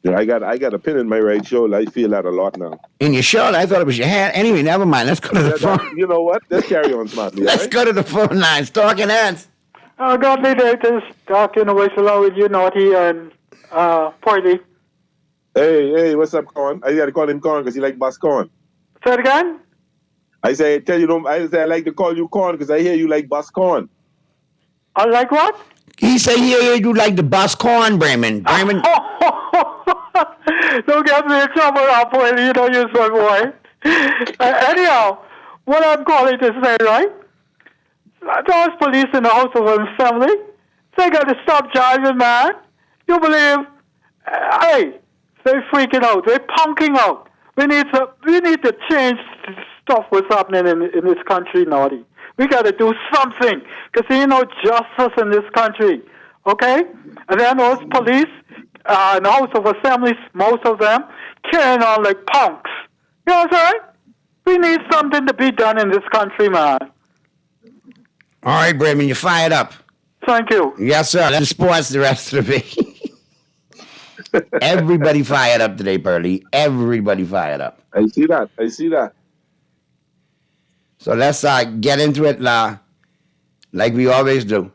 Yeah, I got a pin in my right shoulder. I feel that a lot now. In your shoulder? I thought it was your hand. Anyway, never mind. Let's go to the phone. You know what? Let's carry on smartly. Let's go to the phone lines. Talking Hands. Godly Daters, talking away along with you, Naughty and Porty. Hey, what's up, Corn? I got to call him Corn because he like Bus Corn. Say it again? I I like to call you Corn because I hear you like Bus Corn. I like what? He say here you like the Bus Corn, Bremen. Don't get me in trouble now, boy. You're so boy. Anyhow, what I'm calling to say, right? Those police in the House of Assembly, they got to stop driving, man. You believe? They're freaking out. They're punking out. We need to change stuff what's happening in this country, Naughty. We got to do something because there ain't no justice in this country, okay? And then those police, in the House of Assembly, most of them, carrying on like punks. You know what I'm saying? We need something to be done in this country, man. All right, Bradman, you're fired up. Thank you. Yes, sir. Let's sports the rest of the week. Everybody fired up today, Pearly. Everybody fired up. I see that. So let's get into it like we always do.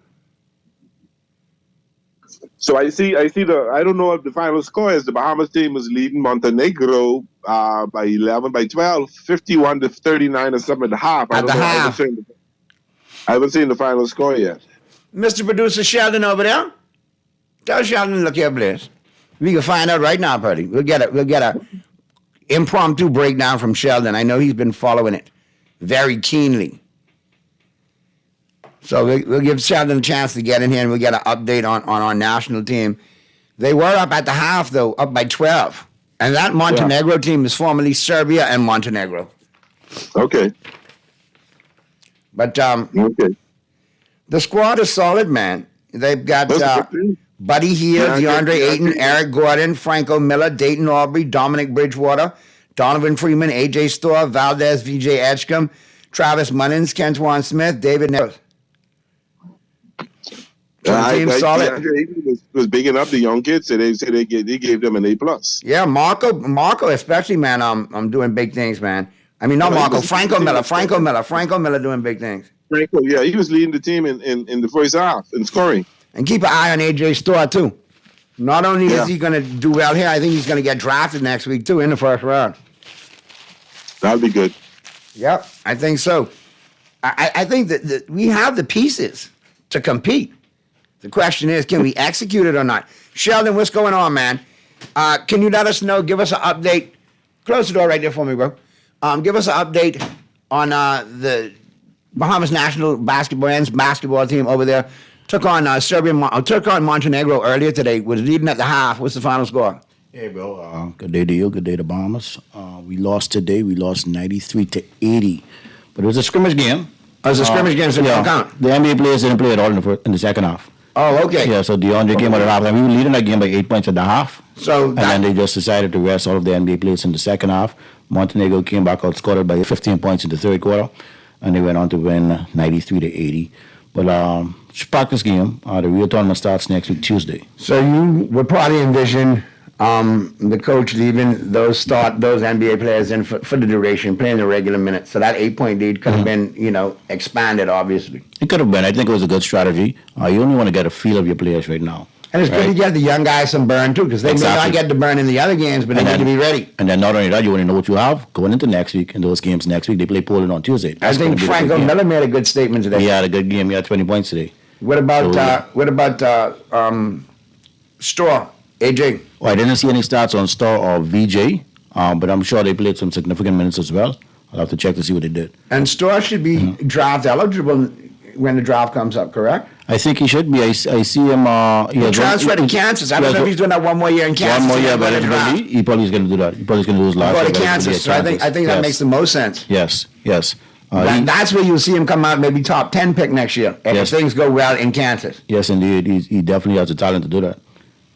So I see I don't know if the final score is. The Bahamas team was leading Montenegro by 11, by 12, 51-39 or something at the half. At the half. I haven't seen the final score yet. Mr. Producer Sheldon over there. Tell Sheldon, look here, please. We can find out right now, Purdy. We'll get a impromptu breakdown from Sheldon. I know he's been following it very keenly. So we'll give Sheldon a chance to get in here and we'll get an update on our national team. They were up at the half, though, up by 12. And that Montenegro team is formerly Serbia and Montenegro. Okay. But the squad is solid, man. They've got Buddy Hield, DeAndre Ayton, Eric Gordon, Franco Miller, Dayton Aubrey, Dominic Bridgewater, Donovan Freeman, AJ Storr, Valdez, VJ Edgecombe, Travis Munnins, Kentwan Smith, David Neves. Solid. Was bigging up the young kids, so they said they gave them an A+. Yeah, Marco especially, man. I'm doing big things, man. I mean, not Marco, Franco Miller doing big things. Franco, yeah, he was leading the team in the first half in scoring. And keep an eye on AJ Storr too. Not only is he going to do well here, I think he's going to get drafted next week too in the first round. That'll be good. Yep, I think so. I think that we have the pieces to compete. The question is, can we execute it or not? Sheldon, what's going on, man? Can you let us know, give us an update? Close the door right there for me, bro. Give us an update on the Bahamas national basketball team over there. Took on Montenegro earlier today. Was leading at the half. What's the final score? Hey, bro. Good day to you. Good day to Bahamas. We lost today. We lost 93-80. But it was a scrimmage game. Oh, it was a scrimmage game, so it don't count. The NBA players didn't play at all in the second half. Oh, okay. Yeah, so DeAndre came out at half. And we were leading that game by 8 points at the half. And then they just decided to rest all of the NBA players in the second half. Montenegro came back out, scored by 15 points in the third quarter. And they went on to win 93-80. But practice game. The real tournament starts next week, Tuesday. So you would probably envision the coach leaving those NBA players in for the duration, playing the regular minutes. So that 8-point lead could have been, expanded, obviously. It could have been. I think it was a good strategy. You only want to get a feel of your players right now. And it's good to get the young guys some burn, too, because they may not get the burn in the other games, but they need to be ready. And then not only that, you want to know what you have going into next week. In those games next week, they play Poland on Tuesday. I think Franco Miller made a good statement today. He had a good game. He had 20 points today. What about Storr, AJ? Well, I didn't see any stats on Storr or VJ, but I'm sure they played some significant minutes as well. I'll have to check to see what they did. And Storr should be draft eligible when the draft comes up, correct? I think he should be. I see him. He transferred to Kansas. I don't know if he's doing that one more year in Kansas. One more year, but he probably is going to do that. He probably is going to do his last year. Go to Kansas. So I think that makes the most sense. Yes. That's where you'll see him come out, maybe top 10 pick next year if things go well in Kansas. Yes, indeed. He definitely has the talent to do that.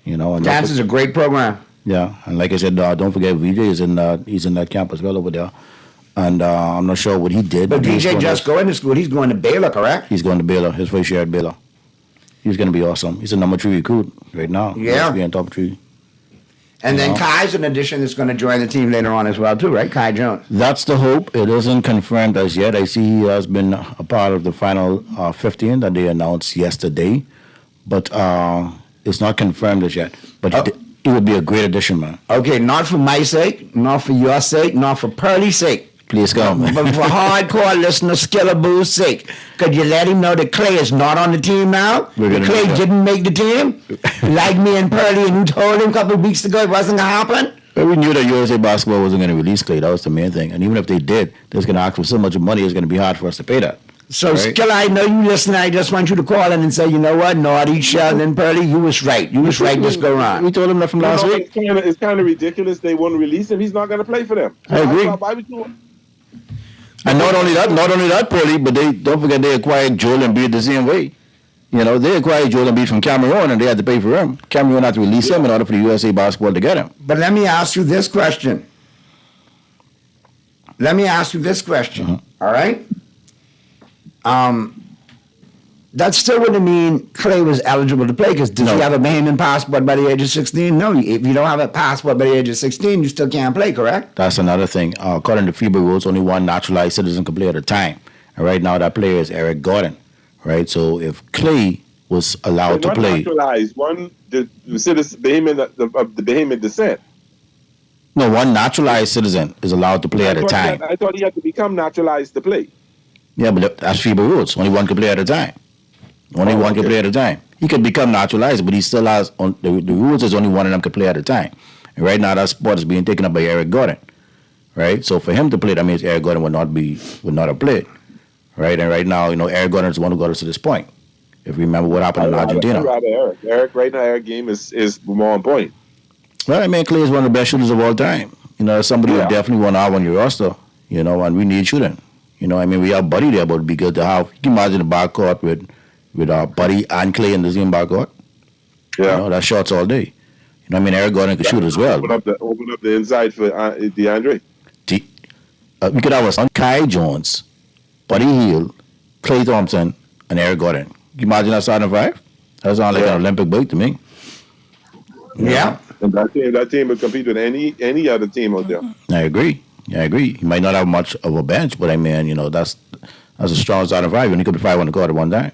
And Kansas is a great program. Yeah, and like I said, don't forget VJ is he's in that camp as well over there. And I'm not sure what he did. But VJ just going to school. He's going to Baylor, correct? He's going to Baylor. His first year at Baylor. He's going to be awesome. He's a number 3 recruit right now. Yeah. He's being top 3. And then Kai's an addition that's going to join the team later on as well, too, right? Kai Jones. That's the hope. It isn't confirmed as yet. I see he has been a part of the final 15 that they announced yesterday. But it's not confirmed as yet. But it would be a great addition, man. Okay, not for my sake, not for your sake, not for Pearly's sake. Please come. But for hardcore listener Skillaboo's sake, could you let him know that Clay is not on the team now? Clay didn't make the team? Like me and Pearly, and you told him a couple of weeks ago it wasn't going to happen? Well, we knew that USA Basketball wasn't going to release Clay. That was the main thing. And even if they did, they're going to ask for so much money, it's going to be hard for us to pay that. So, right? Skilla, I know you listen. I just want you to call in and say, you know what, Naughty, Sheldon, and Pearly, you was right. You was right this go round. We told him that from last week. It's kind of ridiculous they won't release him. He's not going to play for them. I agree. And not only that, Pearly, but don't forget they acquired Joel Embiid the same way. You know, they acquired Joel Embiid from Cameroon, and they had to pay for him. Cameroon had to release him in order for the USA Basketball to get him. But let me ask you this question. All right? That still wouldn't mean Clay was eligible to play, because does he have a Bahamian passport by the age of 16? No, if you don't have a passport by the age of 16, you still can't play, correct? That's another thing. According to FIBA rules, only one naturalized citizen can play at a time. And right now, that player is Eric Gordon, right? So if Clay was allowed to play... naturalized, the Bahamian of the Bahamian descent. No, one naturalized citizen is allowed to play at a time. I thought he had to become naturalized to play. Yeah, but that's FIBA rules. Only one can play at a time. Only one can play at a time. He could become naturalized, but he still has... The rules is only one of them can play at a time. And right now, that spot is being taken up by Eric Gordon, right? So for him to play, that means Eric Gordon would not have played, right? And right now, Eric Gordon is the one who got us to this point. If you remember what happened in Argentina. Eric, right now, Eric's game is more on point. Well, I mean, Clay is one of the best shooters of all time. Somebody who definitely want to have on your roster, and we need shooting. We have Buddy there, but it'd be good to have. You can imagine the backcourt with Buddy and Clay in the same backcourt. Yeah. That's shots all day. Eric Gordon could shoot as well. Open up the inside for DeAndre. We could have a son, Kai Jones, Buddy Hield, Klay Thompson, and Eric Gordon. Can you imagine that starting five? That sounds like an Olympic break to me. Yeah. And that team would compete with any other team out there. I agree. He might not have much of a bench, but that's a strong starting five, and he could be 5 on the court at one time.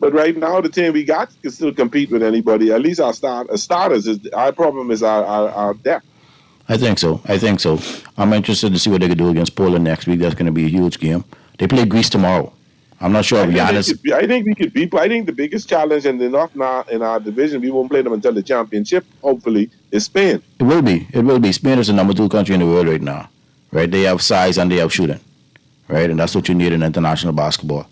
But right now, the team we got can still compete with anybody. At least our starters. Our problem is our depth. I think so. I'm interested to see what they could do against Poland next week. That's going to be a huge game. They play Greece tomorrow. I'm not sure if Giannis... I think we could beat... I think the biggest challenge in our division, we won't play them until the championship, hopefully, is Spain. It will be. Spain is the number 2 country in the world right now. Right? They have size and they have shooting. Right? And that's what you need in international basketball.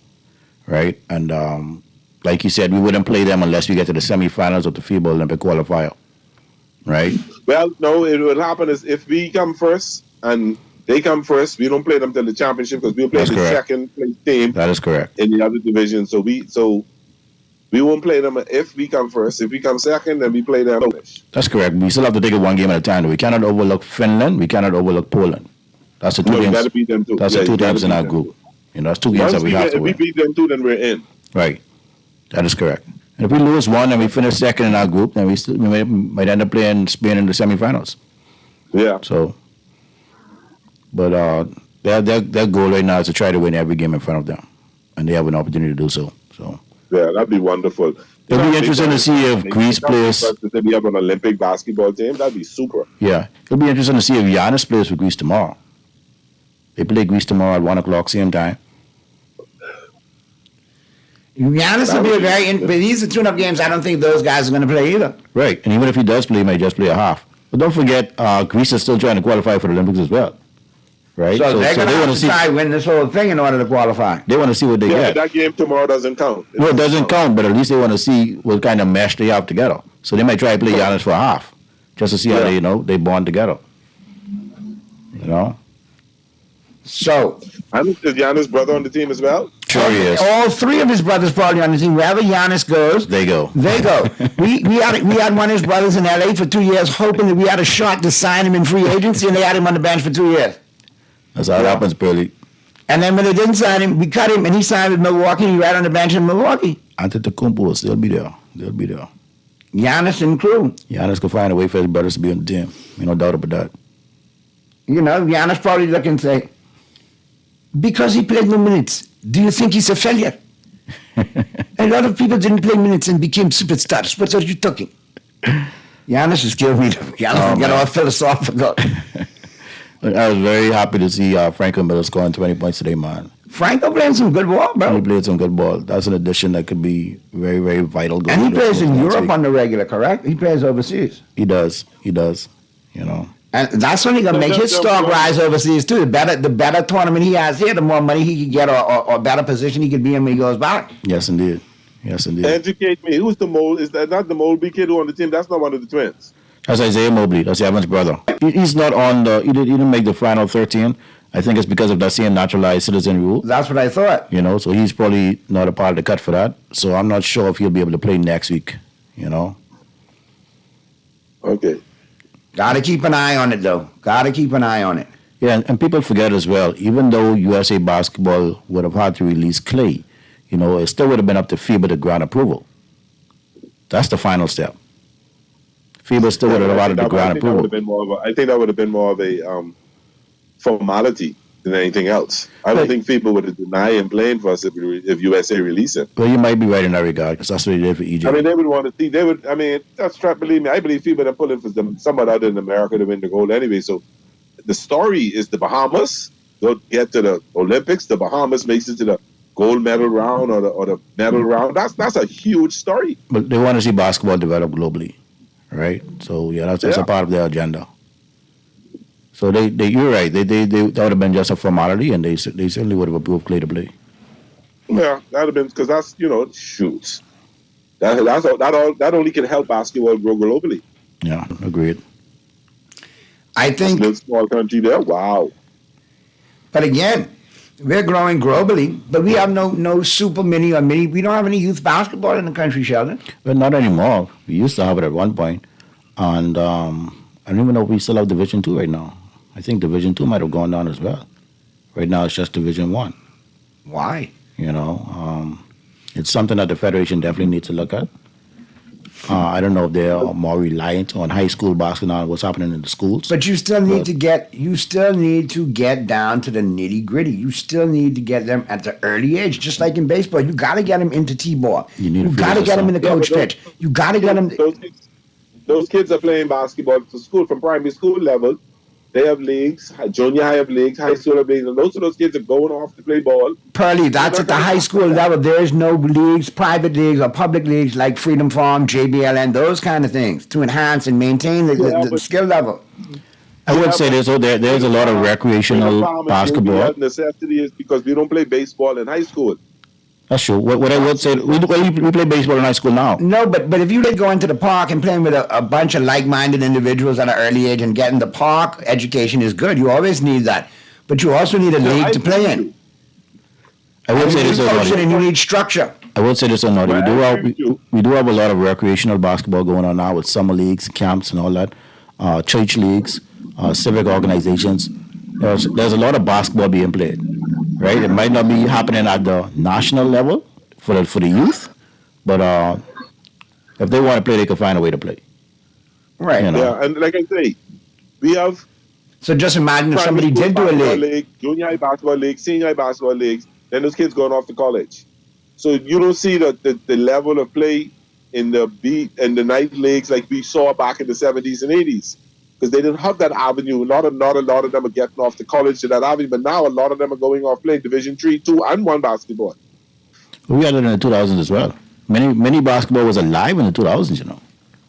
Right? And like you said, we wouldn't play them unless we get to the semifinals of the FIBA Olympic qualifier. Right? Well, no, it will happen is if we come first and they come first, we don't play them till the championship because we'll play second place team. That is correct. In the other division. So we won't play them if we come first. If we come second, then we play them. That's correct. We still have to take it one game at a time. We cannot overlook Finland. We cannot overlook Poland. That's the two games. Gotta beat them too. That's the two games in our group. That's 2 games that we have to win. If we beat them too, then we're in. Right. That is correct. And if we lose one and we finish second in our group, then we might end up playing Spain in the semifinals. Yeah. So, but their goal right now is to try to win every game in front of them, and they have an opportunity to do so. So. Yeah, that'd be wonderful. It'll be interesting to see if Greece plays. If we have an Olympic basketball team, that'd be super. Yeah, it'll be interesting to see if Giannis plays for Greece tomorrow. They play Greece tomorrow at 1:00 same time. Giannis will be but these are tune-up games. I don't think those guys are going to play either. Right, and even if he does play, he might just play a half. But don't forget, Greece is still trying to qualify for the Olympics as well. Right? So they're going to have to try to win this whole thing in order to qualify. They want to see what they get. That game tomorrow doesn't count. It doesn't count, but at least they want to see what kind of mesh they have together. So they might try to play Giannis for a half, just to see how they bond together. So, is Giannis' brother on the team as well? Sure he is. All 3 of his brothers probably on the team. Wherever Giannis goes, they go. we had one of his brothers in LA for 2 years, hoping that we had a shot to sign him in free agency, and they had him on the bench for 2 years. That's how it happens, Billy. And then when they didn't sign him, we cut him, and he signed with Milwaukee. He right on the bench in Milwaukee. Antetokounmpo will still be there. They'll be there. Giannis and crew. Giannis can find a way for his brothers to be on the team. No doubt about that. Giannis probably looking and say, because he played no minutes, do you think he's a failure? A lot of people didn't play minutes and became superstars. What are you talking? Giannis is killing me. Giannis get all philosophical. I was very happy to see Franco Miller scoring 20 points today, man. Franco playing some good ball, bro. He played some good ball. That's an addition that could be very, very vital. And he plays in Europe on the regular, correct? He plays overseas. He does. And that's only going to make his stock rise overseas, too. The better tournament he has here, the more money he can get or better position he could be in when he goes back. Yes, indeed. Educate me. Who's the Mobley? Is that not the Mobley kid who on the team? That's not one of the twins. That's Isaiah Mobley. That's Evan's brother. He's not on he didn't make the final 13. I think it's because of that same naturalized citizen rule. That's what I thought. You know, so he's probably not a part of the cut for that. So I'm not sure if he'll be able to play next week, you know. Okay. Got to keep an eye on it, though. Got to keep an eye on it. Yeah, and people forget as well, even though USA Basketball would have had to release Clay, you know, it still would have been up to FIBA to grant approval. That's the final step. FIBA still would have allowed the grant approval. I think that would have been more of a formality than anything else. I don't think FIBA would have denied him playing for us if USA released him. Well, you might be right in that regard, because that's what they did for EJ. I mean, they would want to see. They would. I mean, that's trap. Believe me, I believe FIBA are pulling for somebody other than America to win the gold anyway. So, the story is the Bahamas don't get to the Olympics. The Bahamas makes it to the gold medal round or the medal round. That's a huge story. But they want to see basketball develop globally, right? So yeah, that's a part of their agenda. So you're right. They that would have been just a formality, and they certainly would have approved Clay to play. Yeah, that would have been because that's shoots. That only can help basketball grow globally. Yeah, agreed. I think a small country there. Wow. But again, we're growing globally, but we have no super mini or mini. We don't have any youth basketball in the country, Sheldon. Well, not anymore. We used to have it at one point, and I don't even know if we still have Division II right now. I think Division II might have gone down as well. Right now, it's just Division I. Why? You know, it's something that the Federation definitely needs to look at. I don't know if they're more reliant on high school basketball and what's happening in the schools. But you still need to get down to the nitty gritty. You still need to get them at the early age, just like in baseball. You got to get them into T-ball. You got to get them in the coach pitch. You got to get them. Those kids are playing basketball to school from primary school level. They have leagues, junior high have leagues, high school have leagues, and most of those kids are going off to play ball. Pearly, that's at the high school level. There's no leagues, private leagues or public leagues like Freedom Farm, JBL, and those kind of things to enhance and maintain the skill level. I would say there's a lot of recreational basketball. The necessity is because we don't play baseball in high school. That's true. What I would say, we play baseball in high school now. No, but if you go into the park and playing with a bunch of like-minded individuals at an early age and getting the park education is good. You always need that. But you also need a league to play in. I would say this and you need structure. I would say this or not. We do have a lot of recreational basketball going on now with summer leagues, camps, and all that. Church leagues, civic organizations. There's a lot of basketball being played, right? It might not be happening at the national level for the youth, but if they want to play, they can find a way to play. Right. You know? Yeah, and like I say, we have. So just imagine if somebody did do a league, junior high basketball league, senior high basketball leagues, then those kids going off to college. So you don't see the level of play in the night leagues like we saw back in the 70s and 80s. Because they didn't have that avenue. Not a lot of them are getting off to college to that avenue, but now a lot of them are going off playing Division III, II, and I basketball. We had it in the 2000s as well. Many basketball was alive in the 2000s, you know.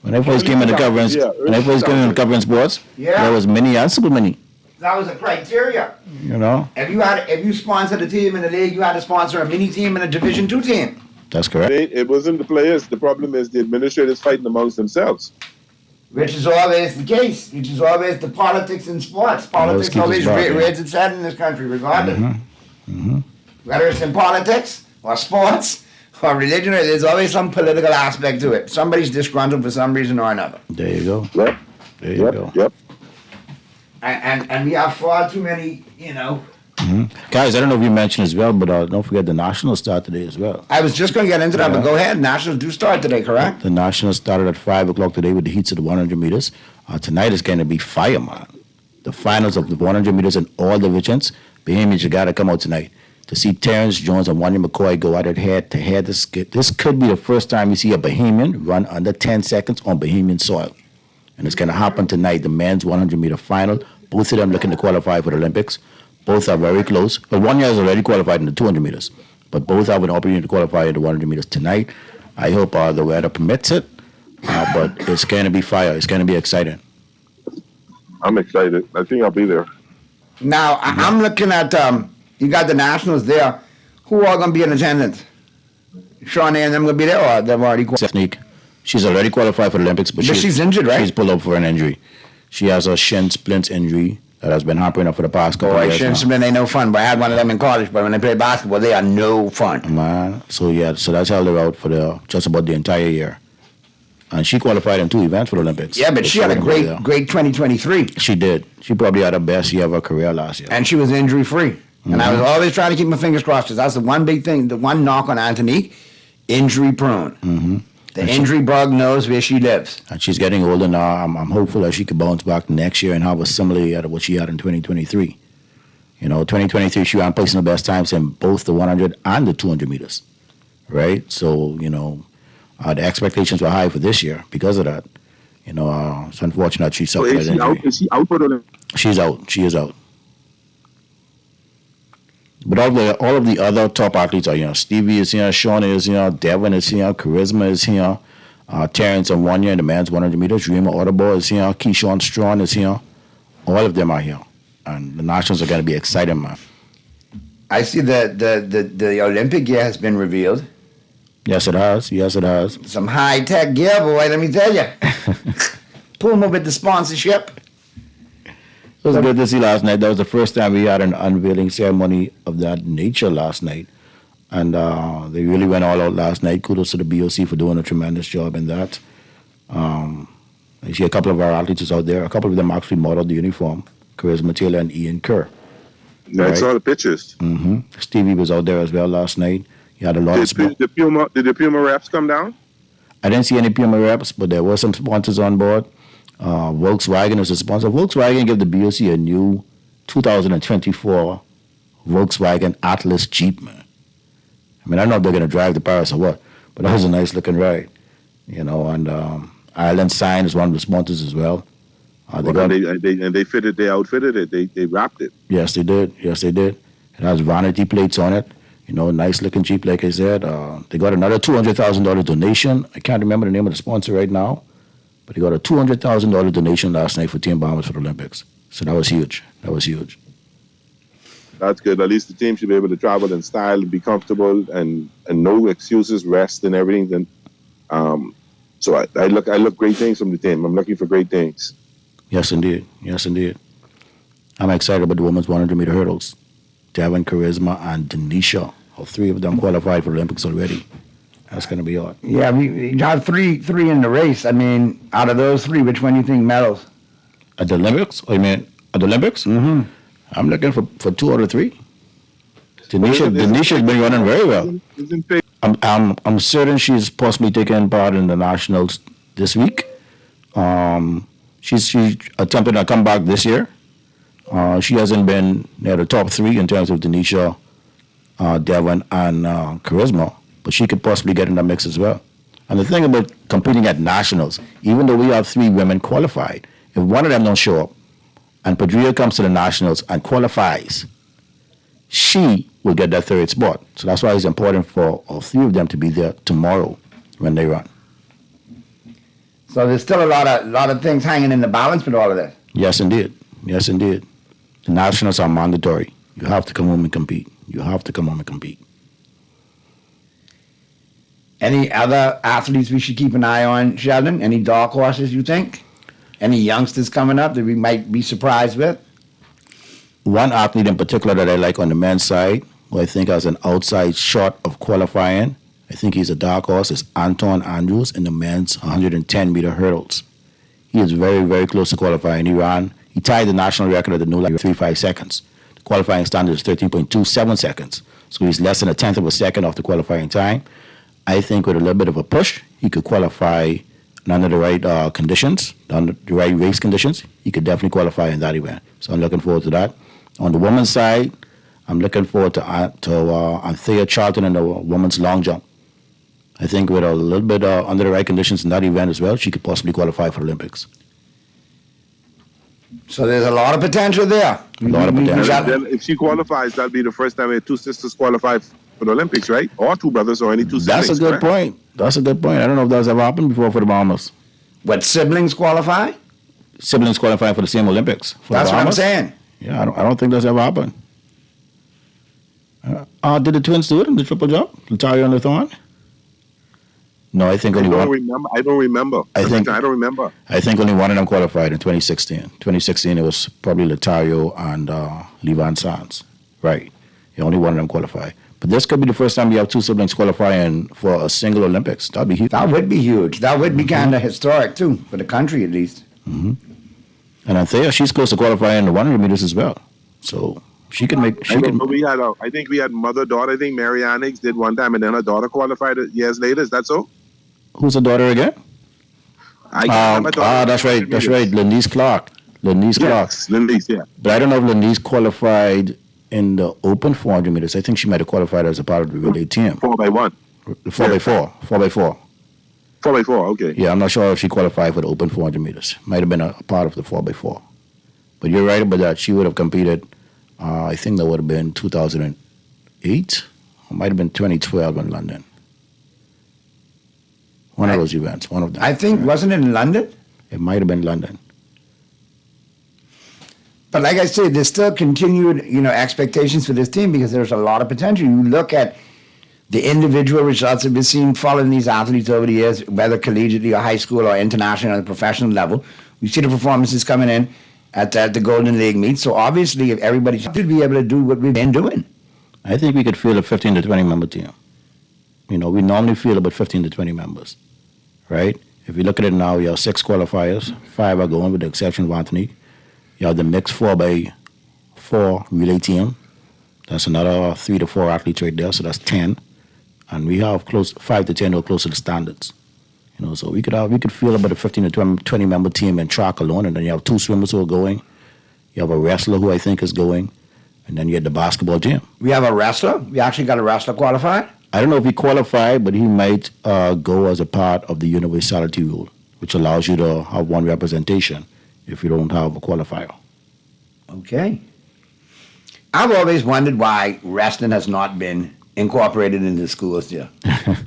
When I first came into covering sports, there was mini and super mini. That was a criteria. You know. If you sponsored a team in the league, you had to sponsor a mini team and a Division II team. That's correct. It wasn't the players. The problem is the administrators fighting amongst themselves. Which is always the case. Which is always the politics in sports. Politics always rears its head in this country, regardless. Mm-hmm. Whether it's in politics or sports or religion, there's always some political aspect to it. Somebody's disgruntled for some reason or another. There you go. Yep. There you go. Yep. And we have far too many, you know. Mm-hmm. Guys, I don't know if you mentioned as well, but don't forget the Nationals start today as well. I was just going to get into that, but go ahead. Nationals do start today, correct? The Nationals started at 5 o'clock today with the heats of the 100 meters. Tonight is going to be fire, man. The finals of the 100 meters in all divisions. Bahamians, you got to come out tonight to see Terrence Jones and Wanya McCoy go at it head-to-head. This could be the first time you see a Bahamian run under 10 seconds on Bahamian soil. And it's going to happen tonight, the men's 100-meter final. Both of them looking to qualify for the Olympics. Both are very close. Well, Wanya has already qualified in the 200 meters, but both have an opportunity to qualify in the 100 meters tonight. I hope the weather permits it, but it's going to be fire. It's going to be exciting. I'm excited. I think I'll be there. Now, I'm looking at, you got the Nationals there. Who are going to be in attendance? Shawnee and them going to be there, or they've already qualified? Stephanie, she's already qualified for the Olympics, but she's injured, right? She's pulled up for an injury. She has a shin splint injury. that has been hampering her for the past couple Boy, of years. Shinshman ain't no fun. But I had one of them in college, but when they play basketball, they are no fun. Man, so that's held her out for just about the entire year. And she qualified in 2 events for the Olympics. Yeah, but she had a great 2023. She did. She probably had her best year of her career last year. And she was injury-free. And I was always trying to keep my fingers crossed, because that's the one big thing, the one knock on Antonique, injury-prone. Mm-hmm. The injury bug knows where she lives. And she's getting older now. I'm hopeful that she could bounce back next year and have a similar year to what she had in 2023. 2023, she ran placing the best times in both the 100 and the 200 meters, right? So, the expectations were high for this year because of that. It's unfortunate she suffered that injury. Is she out for the Olympics? She's out. She is out. But all of the other top athletes are here. Stevie is here, Sean is here, Devin is here, Charisma is here, Terrence and Wanya in the men's 100 meters, Dreamer Audubon is here, Keyshawn Strong is here. All of them are here. And the Nationals are going to be exciting, man. I see the Olympic gear has been revealed. Yes, it has. Yes, it has. Some high-tech gear, boy, let me tell you. Pull them up with the sponsorship. It was good to see last night. That was the first time we had an unveiling ceremony of that nature last night. And they really went all out last night. Kudos to the BOC for doing a tremendous job in that. I see a couple of our athletes out there. A couple of them actually modeled the uniform. Charisma Taylor and Ian Kerr. Yeah, I saw the pictures. Mm-hmm. Stevie was out there as well last night. He had a lot of Did the Puma reps come down? I didn't see any Puma reps, but there were some sponsors on board. Volkswagen is a sponsor. Volkswagen gave the BOC a new 2024 Volkswagen Atlas Jeep, man. I mean, I don't know if they're going to drive to Paris or what, but that was a nice looking ride. And Island Sign is one of the sponsors as well. They fitted, they outfitted it, they wrapped it. Yes, they did. It has vanity plates on it. Nice looking Jeep, like I said. They got another $200,000 donation. I can't remember the name of the sponsor right now, but they got a $200,000 donation last night for Team Bombers for the Olympics. So that was huge. That's good. At least the team should be able to travel in style and be comfortable and no excuses, rest and everything. And so I look great things from the team. I'm looking for great things. Yes, indeed. I'm excited about the women's 100 meter hurdles. Devin, Charisma, and Denisha. All three of them qualified for the Olympics already. That's going to be hard. Yeah, we have three in the race. I mean, out of those three, which one do you think medals? At the Olympics? At the Olympics? Mm-hmm. I'm looking for 2 out of 3. Denisha's been running very well. I'm certain she's possibly taking part in the nationals this week. She's attempting to come back this year. She hasn't been near the top 3 in terms of Denisha, Devin, and Charisma, but she could possibly get in the mix as well. And the thing about competing at nationals, even though we have 3 women qualified, if one of them don't show up, and Padria comes to the nationals and qualifies, she will get that 3rd spot. So that's why it's important for all 3 of them to be there tomorrow when they run. So there's still a lot of things hanging in the balance with all of this. Yes, indeed. The nationals are mandatory. You have to come home and compete. Any other athletes we should keep an eye on, Sheldon? Any dark horses, you think? Any youngsters coming up that we might be surprised with? One athlete in particular that I like on the men's side, who I think has an outside shot of qualifying, I think he's a dark horse, is Anton Andrews in the men's 110-meter hurdles. He is very, very close to qualifying. He tied the national record at the 3.5 seconds. The qualifying standard is 13.27 seconds. So he's less than a tenth of a second off the qualifying time. I think with a little bit of a push, he could qualify under the right conditions, under the right race conditions. He could definitely qualify in that event. So I'm looking forward to that. On the women's side, I'm looking forward to Anthea Charlton in the women's long jump. I think with a little bit under the right conditions in that event as well, she could possibly qualify for the Olympics. So there's a lot of potential there. If she qualifies, that'll be the first time 2 sisters qualify for the Olympics, right? Or 2 brothers or any 2 siblings. That's a good point. I don't know if that's ever happened before for the Bahamas. What, siblings qualify? Siblings qualify for the same Olympics. That's what I'm saying. Yeah, I don't think that's ever happened. Did the twins do it in the triple jump? Lataria and Lathorn? No, I think only one. I don't remember. I don't remember. I think only one of them qualified in 2016. 2016, it was probably Latario and Levan Sands. Right. Only one of them qualified. But this could be the first time you have two siblings qualifying for a single Olympics. That'd be huge. That would be huge. That would be kind of historic, too, for the country at least. Mm-hmm. And Anthea, she's close to qualifying in the 100 meters as well. So she can make. I think we had mother-daughter. I think Mary Ann did one time, and then her daughter qualified years later. Is that so? Who's the daughter again? That's right. That's right. Lenise Clark. Yes, Lenise, yeah. But I don't know if Lenise qualified in the open 400 meters. I think she might have qualified as a part of the relay team. 4x1. 4x4. 4x4. 4x4, okay. Yeah, I'm not sure if she qualified for the open 400 meters. Might have been a part of the 4x4. But you're right about that. She would have competed, I think that would have been 2008. Or might have been 2012 in London. One of those events, one of them. I think, wasn't it in London? It might have been London. But like I said, there's still continued, expectations for this team because there's a lot of potential. You look at the individual results that we've seen following these athletes over the years, whether collegiately or high school or international or professional level. We see the performances coming in at the Golden League meet. So obviously, if everybody should be able to do what we've been doing. I think we could field a 15 to 20 member team. We normally field about 15 to 20 members, right? If you look at it now, you have 6 qualifiers, 5 are going with the exception of Anthony. You have the mixed 4x4 relay team. That's another 3 to 4 athletes right there, so that's 10. And we have 5 to 10 who are close to the standards. So we could field about a 15 to 20 member team in track alone, and then you have 2 swimmers who are going. You have a wrestler who I think is going, and then you have the basketball team. We have a wrestler? We actually got a wrestler qualified? I don't know if he qualified, but he might go as a part of the universality rule, which allows you to have one representation if you don't have a qualifier. Okay. I've always wondered why wrestling has not been incorporated into the schools here.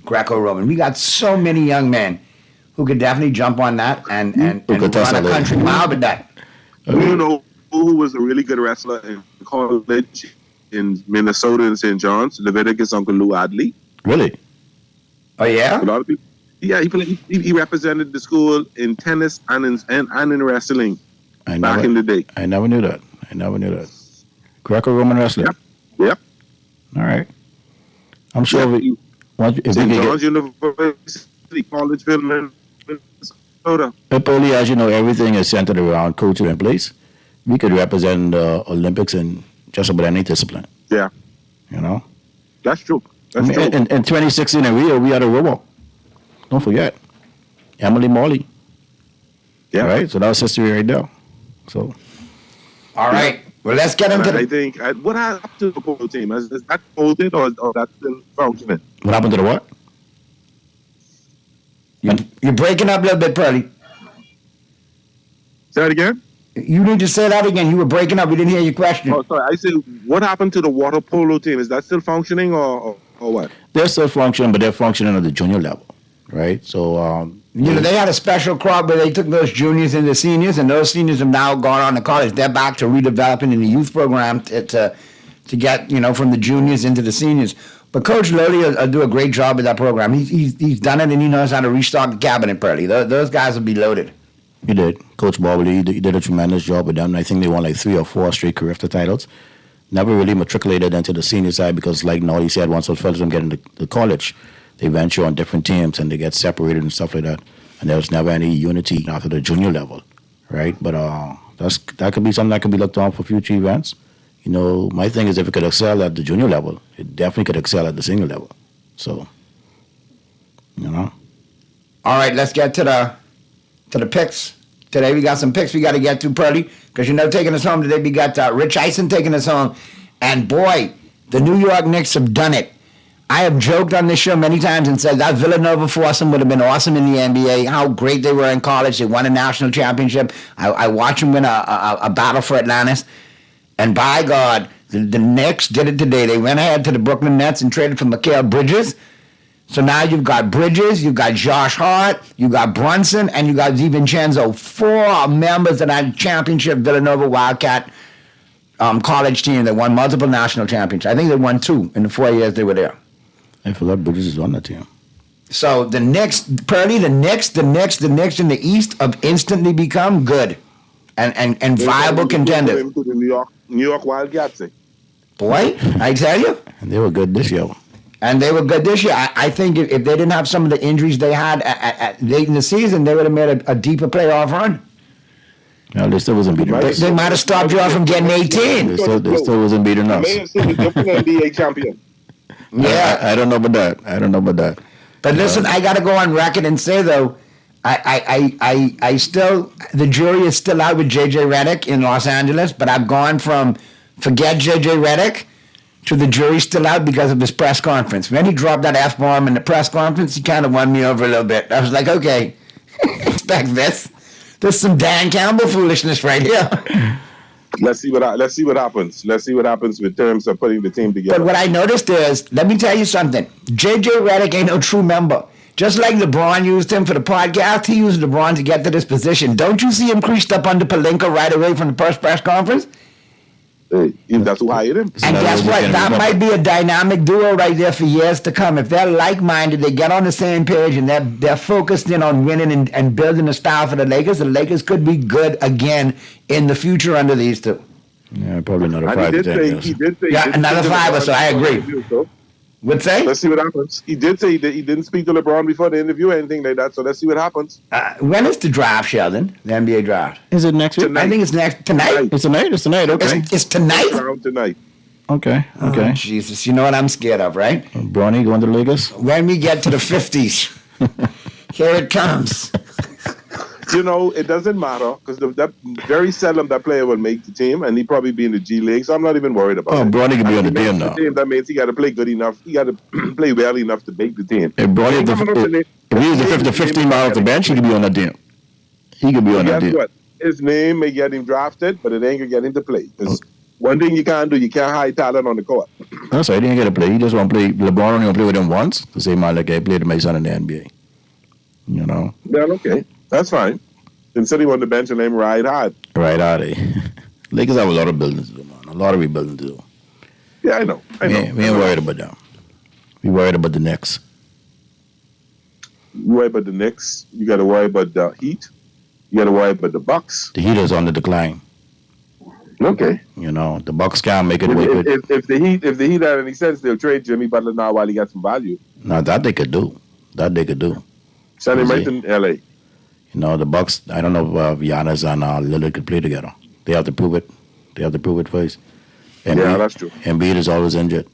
Greco-Roman. We got so many young men who could definitely jump on that and run a country mile with that. You know who was a really good wrestler in college in Minnesota and St. John's? Leviticus Uncle Lou Adley. Really? Oh, yeah? A lot of people. Yeah, he represented the school in tennis and in wrestling back in the day. I never knew that. Greco-Roman wrestling? Yep. All right. I'm sure if St. John's University, Collegeville, Minnesota. Only as you know, everything is centered around coaching and place. We could represent the Olympics in just about any discipline. Yeah. That's true. In 2016 in Rio, we had a robot. Don't forget. Emily Morley. Yeah. Right? So that was history right there. So. All right. Well, let's get into I think, what happened to the polo team? Is that folded or that's still functioning? What happened to the what? You're breaking up a little bit, Pearly. Say that again? You need to say that again. You were breaking up. We didn't hear your question. Oh, sorry. I said, what happened to the water polo team? Is that still functioning or what? They're still functioning, but they're functioning at the junior level, right? So, they had a special crop where they took those juniors into seniors, and those seniors have now gone on to college. They're back to redeveloping in the youth program to get, from the juniors into the seniors. But Coach Lowry will do a great job with that program. He's done it, and he knows how to restock the cabinet, Pearly. Those guys will be loaded. He did. Coach Bobley, he did a tremendous job with them. I think they won like 3 or 4 straight Carifta titles. Never really matriculated into the senior side because, like Naughty said, once those fellas get into the college, they venture on different teams and they get separated and stuff like that. And there was never any unity after the junior level, right? But that could be something that could be looked on for future events. My thing is if it could excel at the junior level, it definitely could excel at the senior level. So, All right, let's get to the picks. Today we got some picks we got to get to, Pearly, because taking us home today we got Rich Eisen taking us home. And boy, the New York Knicks have done it. I have joked on this show many times and said that Villanova foursome would have been awesome in the NBA, how great they were in college. They won a national championship. I watched them win a battle for Atlantis. And by God, the Knicks did it today. They went ahead to the Brooklyn Nets and traded for Mikal Bridges. So now you've got Bridges, you've got Josh Hart, you've got Brunson, and you got DiVincenzo. 4 members of that championship Villanova Wildcat college team that won multiple national championships. I think they won 2 in the 4 years they were there. I forgot Bridges is on that team. So the Knicks, Purdy, the Knicks in the East have instantly become good and viable contenders. To the New York Wildcats. Boy, I tell you. And they were good this year. I think if they didn't have some of the injuries they had at late in the season, they would have made a deeper playoff run. No, they still wasn't beating us. They might have stopped you off from getting 18. They still wasn't beating us. May have seen the different NBA champion. Yeah. I don't know about that. But listen, I got to go on record and say, though, I still, the jury is still out with J.J. Redick in Los Angeles, but I've gone from forget J.J. Redick to the jury's still out because of his press conference. When he dropped that F-bomb in the press conference, he kind of won me over a little bit. I was like, okay, expect this. There's some Dan Campbell foolishness right here. Let's see what happens. Let's see what happens with terms of putting the team together. But what I noticed is, let me tell you something. J.J. Redick ain't no true member. Just like LeBron used him for the podcast, he used LeBron to get to this position. Don't you see him creased up under Pelinka right away from the first press conference? Hey, that's who hired him. And guess what? That might be a dynamic duo right there for years to come. If they're like-minded, they get on the same page, and they're focused in on winning and building a style for the Lakers could be good again in the future under these two. Yeah, probably another 5 to 10 years. He did say another 5 or so. I agree. Would say? Let's see what happens. He did say he didn't speak to LeBron before the interview or anything like that, so let's see what happens. When is the draft, Sheldon? The NBA draft? Is it next week? I think it's tonight. It's tonight, okay. It's tonight? Tonight. Okay. Oh, Jesus, you know what I'm scared of, right? Bronny going to the Lakers? When we get to the 50s, here it comes. You know, it doesn't matter because that very seldom that player will make the team, and he probably be in the G League, so I'm not even worried about it. Bronny can be on the team now. That means he got to play good enough. He got to play well enough to make the team. If Bronny, if he was the 15 mile off the bench, he could be on that team. He could be on that team. What? His name may get him drafted, but it ain't gonna get him to play. Because one thing you can't do, you can't hide talent on the court. That's right. He didn't get to play. He just want to play. LeBron only want to play with him once. The same man like I played with my son in the NBA. You know. Yeah, okay, that's fine. Instead, he on the bench and let him ride hard. Right out of Lakers have a lot of building to do, man. A lot of rebuilding to do. Yeah, I know. We ain't worried about them. We worried about the Knicks. You worry about the Knicks. You got to worry about the Heat. You got to worry about the Bucks. The Heat is on the decline. Okay. You know, the Bucks can't make it work. If the Heat had any sense, they'll trade Jimmy Butler now while he got some value. Now that they could do. Send him right to L.A. You know, the Bucks, I don't know if Giannis and Lillard could play together. They have to prove it first. Yeah, that's true. Embiid is always injured.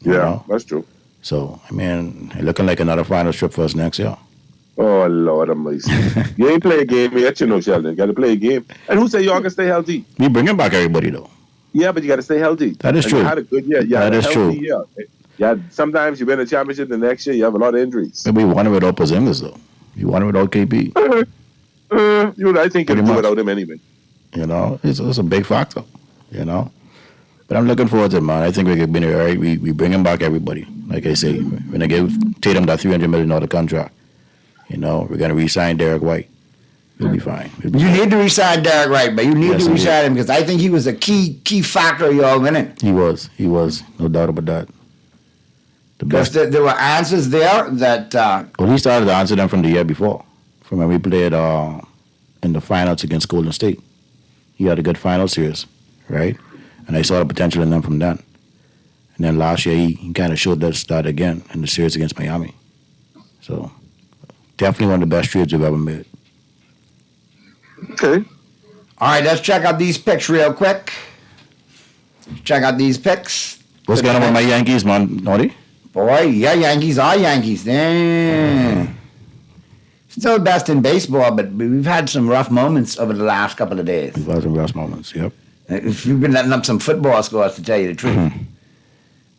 Yeah, that's true. So, I mean, looking like another final trip for us next year. Oh, Lord of mercy. You ain't play a game yet, you know, Sheldon. You got to play a game. And who say y'all can stay healthy? We bringing back everybody, though. Yeah, but you got to stay healthy. That is true. You had a good year. That is true. Year. Yeah, sometimes you win a championship, the next year you have a lot of injuries. Maybe we won it without Porzingis, though. We won it without KP. I think you can do without him anyway. You know, it's a big factor, you know. But I'm looking forward to it, man. I think we could be all right. We bringing back everybody. Like I say, when I give Tatum that $300 million contract, you know, we're going to re-sign Derek White. We'll be fine. You need to re-sign Derek White, but you need to re-sign him because I think he was a key factor of y'all winning. He was. No doubt about that. Because there were answers there that... well, he started to answer them from the year before, from when we played in the finals against Golden State. He had a good final series, right? And I saw the potential in them from then. And then last year, he kind of showed that again in the series against Miami. So, definitely one of the best trades we've ever made. Okay. All right, let's check out these picks real quick. Check out these picks. What's going on with my Yankees, man, Naughty? Boy, yeah, Yankees are Yankees. Damn. Still best in baseball, but we've had some rough moments over the last couple of days. We've had some rough moments, yep. If you've been letting up some football scores, to tell you the truth. Mm-hmm.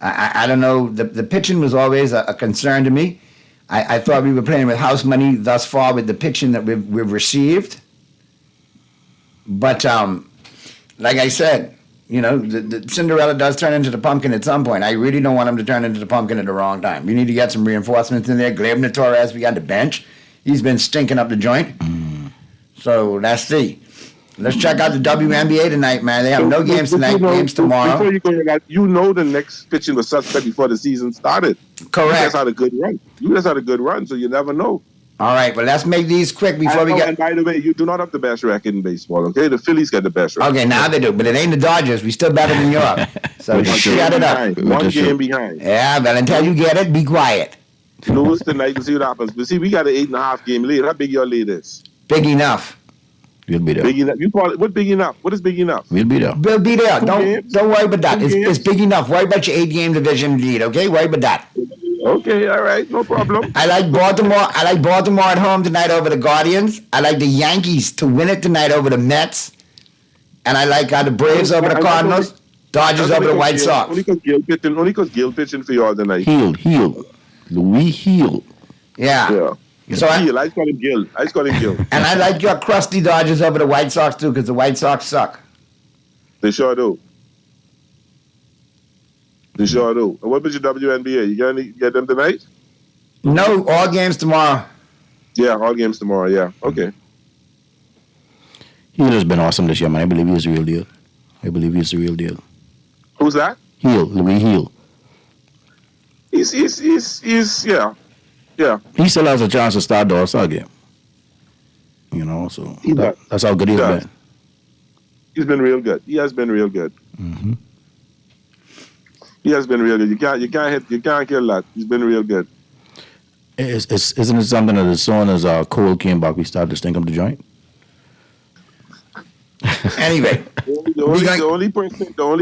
I don't know. The pitching was always a concern to me. I thought we were playing with house money thus far with the pitching that we've received. But like I said, you know, the Cinderella does turn into the pumpkin at some point. I really don't want him to turn into the pumpkin at the wrong time. We need to get some reinforcements in there. Gleyber Torres, we got the bench. He's been stinking up the joint. So let's see. Let's check out the WNBA tonight, man. They have no games tonight, games tomorrow. Before you go, you know the Knicks pitching was suspect before the season started. Correct. You just had a good run. So you never know. All right, well, let's make these quick before we get... And by the way, you do not have the best record in baseball, okay? The Phillies got the best record. Okay, now they do, but it ain't the Dodgers. We still better than York. So shut it up. One game behind. Yeah, but until you get it, be quiet. Lose tonight and see what happens. But see, we got an 8.5 game lead. How big your lead is? Big enough. We'll be there. Big enough. You call it, what big enough? What is big enough? We'll be there. We'll be there. Don't worry about that. It's big enough. Worry about your 8-game division lead, okay? Worry about that. Okay, all right, no problem. I like Baltimore. I like Baltimore at home tonight over the Guardians. I like the Yankees to win it tonight over the Mets. And I like the Braves over the Cardinals. Dodgers over the White Sox. Only because Gil pitching for you all tonight. Heel. Louis Heel. Yeah. So I just call him Gil. And I like your crusty Dodgers over the White Sox too, because the White Sox suck. They sure do. And what about your WNBA? You get them tonight? No, all games tomorrow. Yeah, all games tomorrow. Yeah. Okay. Heel has been awesome this year, man. I believe he's the real deal. Who's that? Louis Heel. He's yeah. He still has a chance to start the All-Star game. So that's how good he's been. He's been real good. He has been real good. Mm-hmm. He has been real good. You can't kill that. He's been real good. Isn't it something that as soon as Cole came back, we started to stink up the joint? Anyway, the only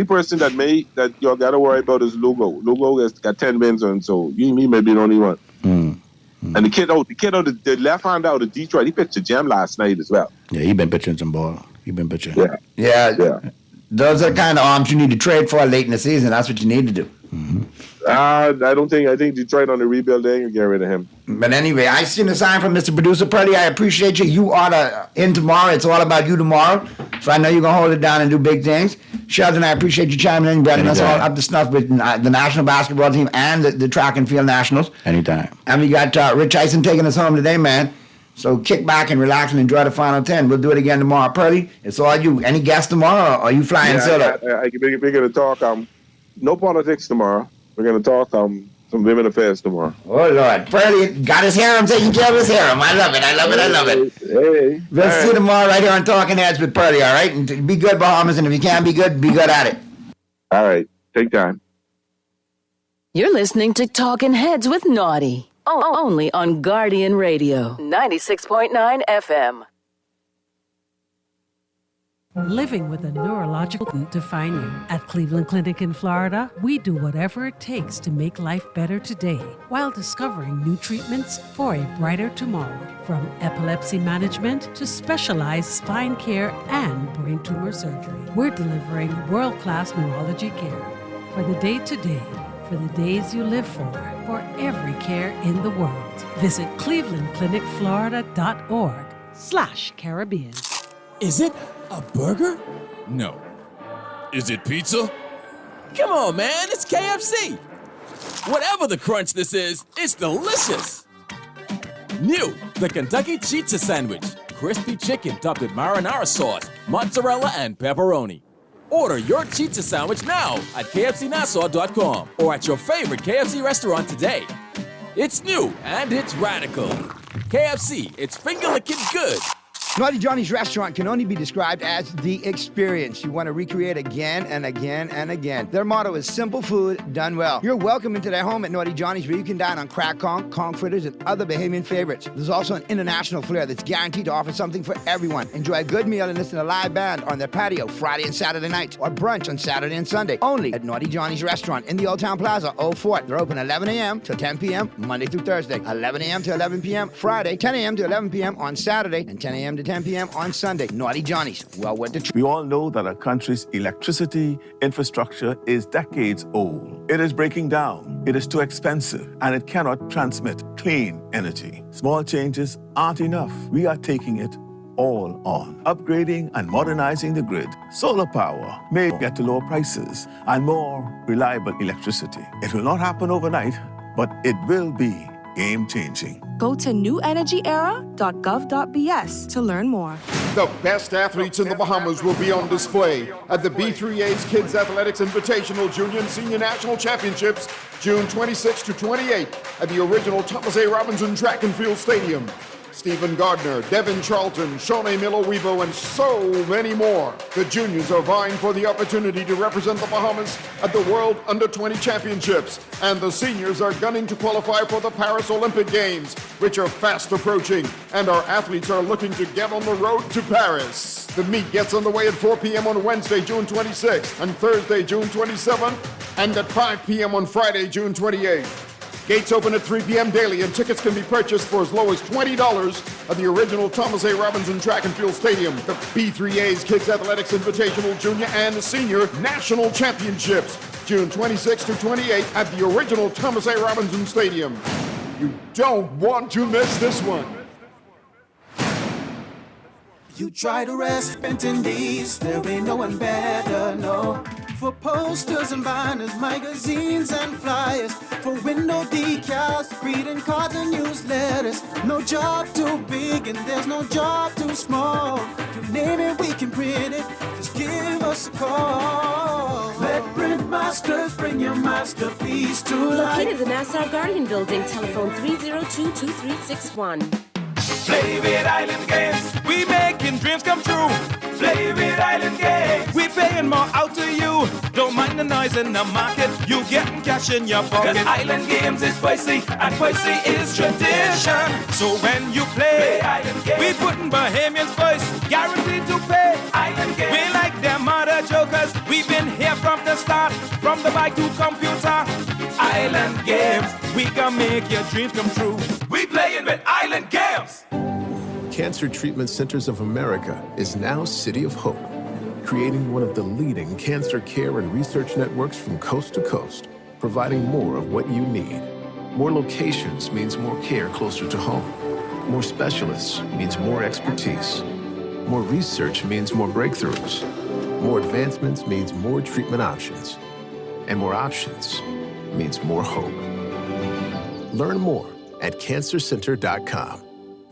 person that you gotta worry about is Lugo. Lugo has got 10 wins on, so he may be the only one. And the kid out the left hand out of Detroit, he pitched a gem last night as well. Yeah, he been pitching some ball. Yeah. Those are the kind of arms you need to trade for late in the season. That's what you need to do. I think Detroit on the rebuild, they ain't gonna get rid of him. But anyway, I seen a sign from Mr. Producer Purdy. I appreciate you. You are in tomorrow. It's all about you tomorrow. So I know you're going to hold it down and do big things. Sheldon, I appreciate you chiming in, bringing us all up to snuff with the national basketball team and the track and field nationals. Anytime. And we got Rich Tyson taking us home today, man. So kick back and relax and enjoy the final 10. We'll do it again tomorrow. Purdy, it's all you. Any guests tomorrow, or are you flying solo? We're going to talk no politics tomorrow. We're going to talk some women affairs tomorrow. Oh, Lord. Purdy got his harem taking care of his harem. I love it. Hey. We'll see you tomorrow right here on Talking Heads with Purdy, all right? And be good, Bahamas, and if you can't be good at it. All right. Take time. You're listening to Talking Heads with Naughty. Only on Guardian Radio, 96.9 FM. Living with a neurological couldn't define you. At Cleveland Clinic in Florida, we do whatever it takes to make life better today while discovering new treatments for a brighter tomorrow. From epilepsy management to specialized spine care and brain tumor surgery, we're delivering world-class neurology care for the day-to-day, for the days you live for every care in the world. Visit clevelandclinicflorida.org/Caribbean. Is it a burger? No. Is it pizza? Come on, man, it's KFC. Whatever the crunch this is, it's delicious. New, the Kentucky Pizza Sandwich. Crispy chicken topped with marinara sauce, mozzarella, and pepperoni. Order your pizza sandwich now at kfcnassau.com or at your favorite KFC restaurant today. It's new and it's radical. KFC, it's finger-licking good. Naughty Johnny's restaurant can only be described as the experience you want to recreate again and again and again. Their motto is simple food done well. You're welcome into their home at Naughty Johnny's, where you can dine on crack conch fritters, and other Bahamian favorites. There's also an international flair that's guaranteed to offer something for everyone. Enjoy a good meal and listen to a live band on their patio Friday and Saturday nights, or brunch on Saturday and Sunday, only at Naughty Johnny's restaurant in the Old Town Plaza, Old Fort. They're open 11 a.m. to 10 p.m. Monday through Thursday, 11 a.m. to 11 p.m. Friday, 10 a.m. to 11 p.m. on Saturday, and 10 a.m. to 10 p.m. on Sunday. Naughty Johnny's. Well, what the We all know that our country's electricity infrastructure is decades old. It is breaking down. It is too expensive, and it cannot transmit clean energy. Small changes aren't enough. We are taking it all on. Upgrading and modernizing the grid. Solar power may get to lower prices and more reliable electricity. It will not happen overnight, but it will be game-changing. Go to newenergyera.gov.bs to learn more. The best athletes in the Bahamas will be on display at the B3A's Kids Athletics Invitational Junior and Senior National Championships, June 26 to 28 at the original Thomas A. Robinson Track and Field Stadium. Stephen Gardner, Devin Charlton, Shawnee Miller-Wevo, and so many more. The juniors are vying for the opportunity to represent the Bahamas at the World Under-20 Championships, and the seniors are gunning to qualify for the Paris Olympic Games, which are fast approaching, and our athletes are looking to get on the road to Paris. The meet gets underway at 4 p.m. on Wednesday, June 26th, and Thursday, June 27th, and at 5 p.m. on Friday, June 28th. Gates open at 3 p.m. daily, and tickets can be purchased for as low as $20 at the original Thomas A. Robinson Track and Field Stadium. The B3A's Kids Athletics Invitational Junior and Senior National Championships, June 26 to 28 at the original Thomas A. Robinson Stadium. You don't want to miss this one. You try to rest Benton D's, there ain't no one better, no. For posters and banners, magazines and flyers, for window decals, greeting cards and newsletters. No job too big and there's no job too small. You name it, we can print it, just give us a call. Let Print Masters bring your masterpiece to life. Located at the Nassau Guardian Building, telephone 302-2361. Play with Island Games, we making dreams come true. Play with Island Games, we paying more out to you. Don't mind the noise in the market, you getting cash in your pocket. 'Cause Island Games is spicy, and spicy is tradition. So when you play Island Games, we putting Bahamians first, guaranteed to pay. Island Games, we like them other jokers. We've been here from the start, from the bike to computer. Island Games, we can make your dreams come true. We playing with Island Games. Cancer Treatment Centers of America is now City of Hope, creating one of the leading cancer care and research networks from coast to coast, providing more of what you need. More locations means more care closer to home. More specialists means more expertise. More research means more breakthroughs. More advancements means more treatment options. And more options means more hope. Learn more at cancercenter.com.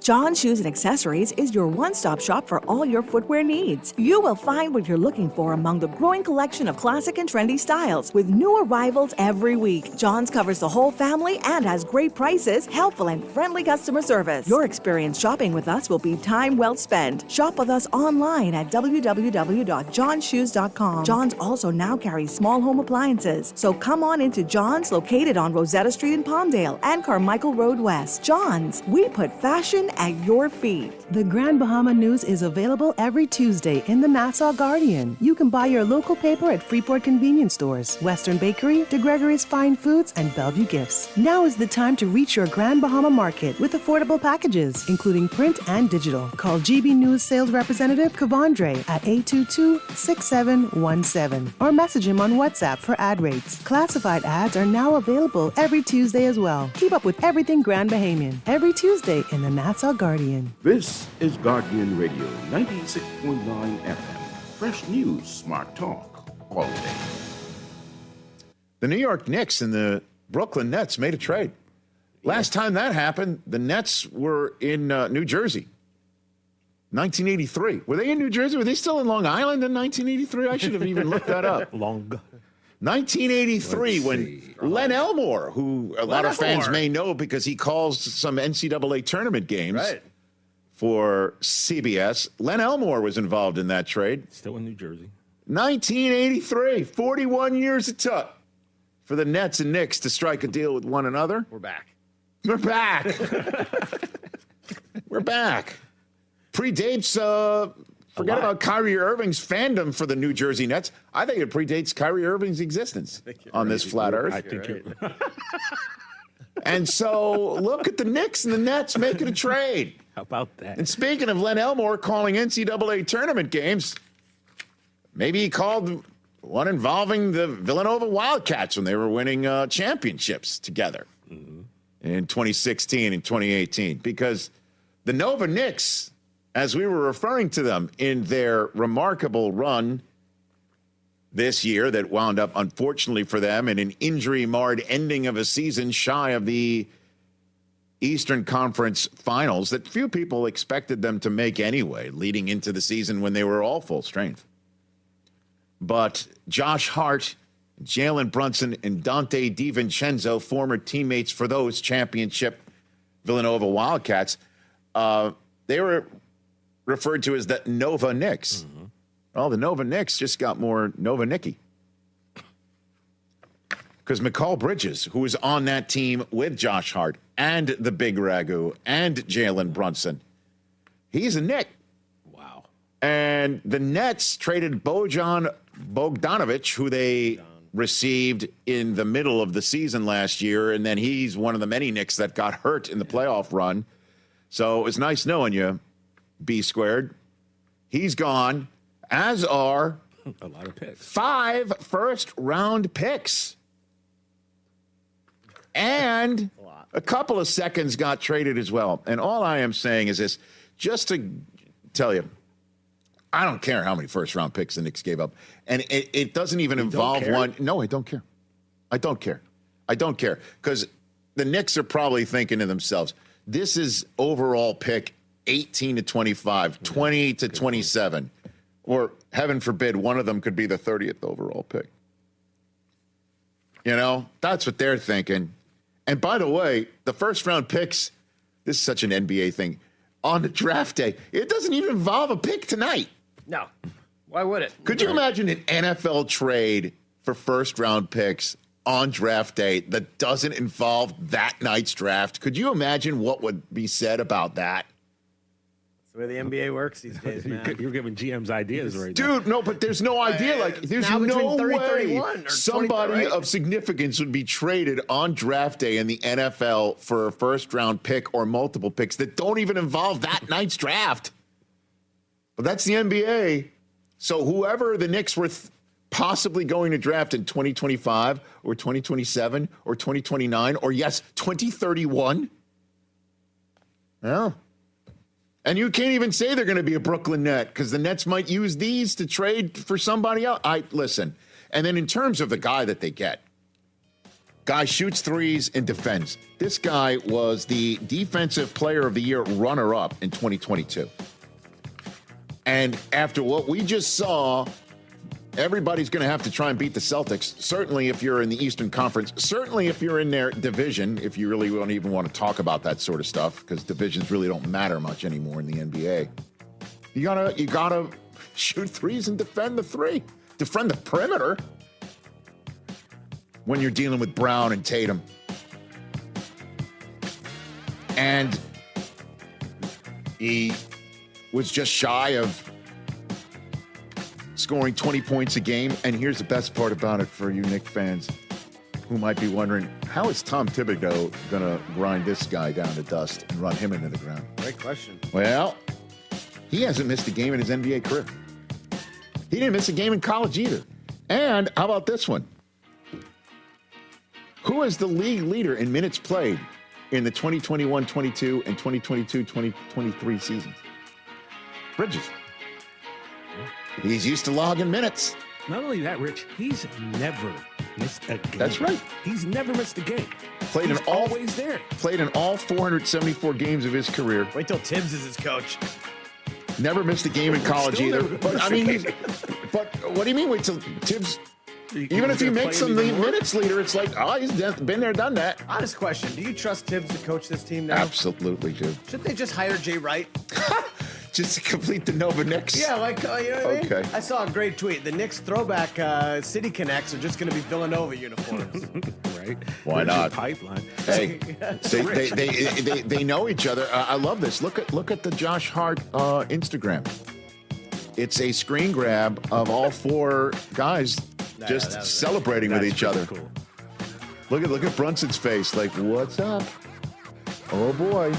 John Shoes and Accessories is your one-stop shop for all your footwear needs. You will find what you're looking for among the growing collection of classic and trendy styles with new arrivals every week. John's covers the whole family and has great prices, helpful and friendly customer service. Your experience shopping with us will be time well spent. Shop with us online at www.johnshoes.com. John's also now carries small home appliances. So come on into John's, located on Rosetta Street in Palmdale and Carmichael Road West. John's, we put fashion at your feet. The Grand Bahama News is available every Tuesday in the Nassau Guardian. You can buy your local paper at Freeport convenience stores, Western Bakery, DeGregory's Fine Foods, and Bellevue Gifts. Now is the time to reach your Grand Bahama Market with affordable packages, including print and digital. Call GB News sales representative Kavandre at 822-6717 or message him on WhatsApp for ad rates. Classified ads are now available every Tuesday as well. Keep up with everything Grand Bahamian every Tuesday in the Nassau Guardian. This is Guardian Radio 96.9 FM. Fresh news, smart talk, all day. The New York Knicks and the Brooklyn Nets made a trade. Last time that happened, the Nets were in New Jersey. 1983. Were they in New Jersey? Were they still in Long Island in 1983? I should have even looked that up. 1983, when Len Elmore, who a lot of fans may know because he calls some NCAA tournament games for CBS. Len Elmore was involved in that trade. Still in New Jersey. 1983, 41 years it took for the Nets and Knicks to strike a deal with one another. We're back. We're back. We're back. Predates, forget about Kyrie Irving's fandom for the New Jersey Nets. I think it predates Kyrie Irving's existence on this flat earth. I think you're right. And so look at the Knicks and the Nets making a trade. How about that? And speaking of Len Elmore calling NCAA tournament games, maybe he called one involving the Villanova Wildcats when they were winning championships together in 2016 and 2018. Because the Nova Knicks, as we were referring to them in their remarkable run this year that wound up, unfortunately for them, in an injury-marred ending of a season shy of the Eastern Conference Finals that few people expected them to make anyway, leading into the season when they were all full strength. But Josh Hart, Jalen Brunson, and Dante DiVincenzo, former teammates for those championship Villanova Wildcats, they were referred to as the Nova Knicks. Mm-hmm. Well, the Nova Knicks just got more Nova Nicky. Because McCall Bridges, who was on that team with Josh Hart and the Big Ragu and Jalen Brunson, he's a Knick. Wow. And the Nets traded Bojan Bogdanovic, who they received in the middle of the season last year, and then he's one of the many Knicks that got hurt in the playoff run. So it was nice knowing you, B squared. He's gone, as are a lot of picks. 5 first-round picks. And a couple of seconds got traded as well. And all I am saying is this, just to tell you, I don't care how many first-round picks the Knicks gave up. And it doesn't even involve one. No, I don't care. I don't care. I don't care. Because the Knicks are probably thinking to themselves, this is overall pick 18 to 25, 20 to 27. Or, heaven forbid, one of them could be the 30th overall pick. You know, that's what they're thinking. And by the way, the first-round picks, this is such an NBA thing, on the draft day, it doesn't even involve a pick tonight. No. Why would it? Could you imagine an NFL trade for first-round picks on draft day that doesn't involve that night's draft? Could you imagine what would be said about that? That's the way the NBA works these days, man. You're giving GM's ideas right now. Dude, no, but there's no idea. Like, there's now no between 30, way 31 or somebody 20, right? of significance would be traded on draft day in the NFL for a first-round pick or multiple picks that don't even involve that night's draft. But that's the NBA. So whoever the Knicks were possibly going to draft in 2025 or 2027 or 2029 or, yes, 2031. Yeah. And you can't even say they're going to be a Brooklyn Net because the Nets might use these to trade for somebody else. Listen. And then in terms of the guy that they get, guy shoots threes and defends. This guy was the Defensive Player of the Year runner-up in 2022. And after what we just saw, everybody's going to have to try and beat the Celtics. Certainly if you're in the Eastern Conference. Certainly if you're in their division, if you really don't even want to talk about that sort of stuff, because divisions really don't matter much anymore in the NBA. You gotta shoot threes and defend the three. Defend the perimeter when you're dealing with Brown and Tatum. And he was just shy of scoring 20 points a game. And here's the best part about it for you Knicks fans who might be wondering, how is Tom Thibodeau going to grind this guy down to dust and run him into the ground? Great question. Well, he hasn't missed a game in his NBA career. He didn't miss a game in college either. And how about this one? Who is the league leader in minutes played in the 2021-22 and 2022-2023 seasons? Bridges. He's used to logging minutes. Not only that, Rich, he's never missed a game. That's right. He's never missed a game. He's always there. Played in all 474 games of his career. Wait till Tibbs is his coach. Never missed a game in college either. But I mean, but what do you mean? Wait till Tibbs? Even if he makes him the minutes leader, it's like, oh, he's been there, done that. Honest question: do you trust Tibbs to coach this team now? Absolutely, dude. Shouldn't they just hire Jay Wright? Just to complete the Nova Knicks. Yeah, like, you know what I mean? Okay. I saw a great tweet. The Knicks throwback City Connects are just going to be Villanova uniforms. Right? Why not? Pipeline. Hey, they know each other. I love this. Look at the Josh Hart Instagram. It's a screen grab of all 4 guys just celebrating with each other. Cool. Look at Brunson's face. Like, what's up? Oh boy.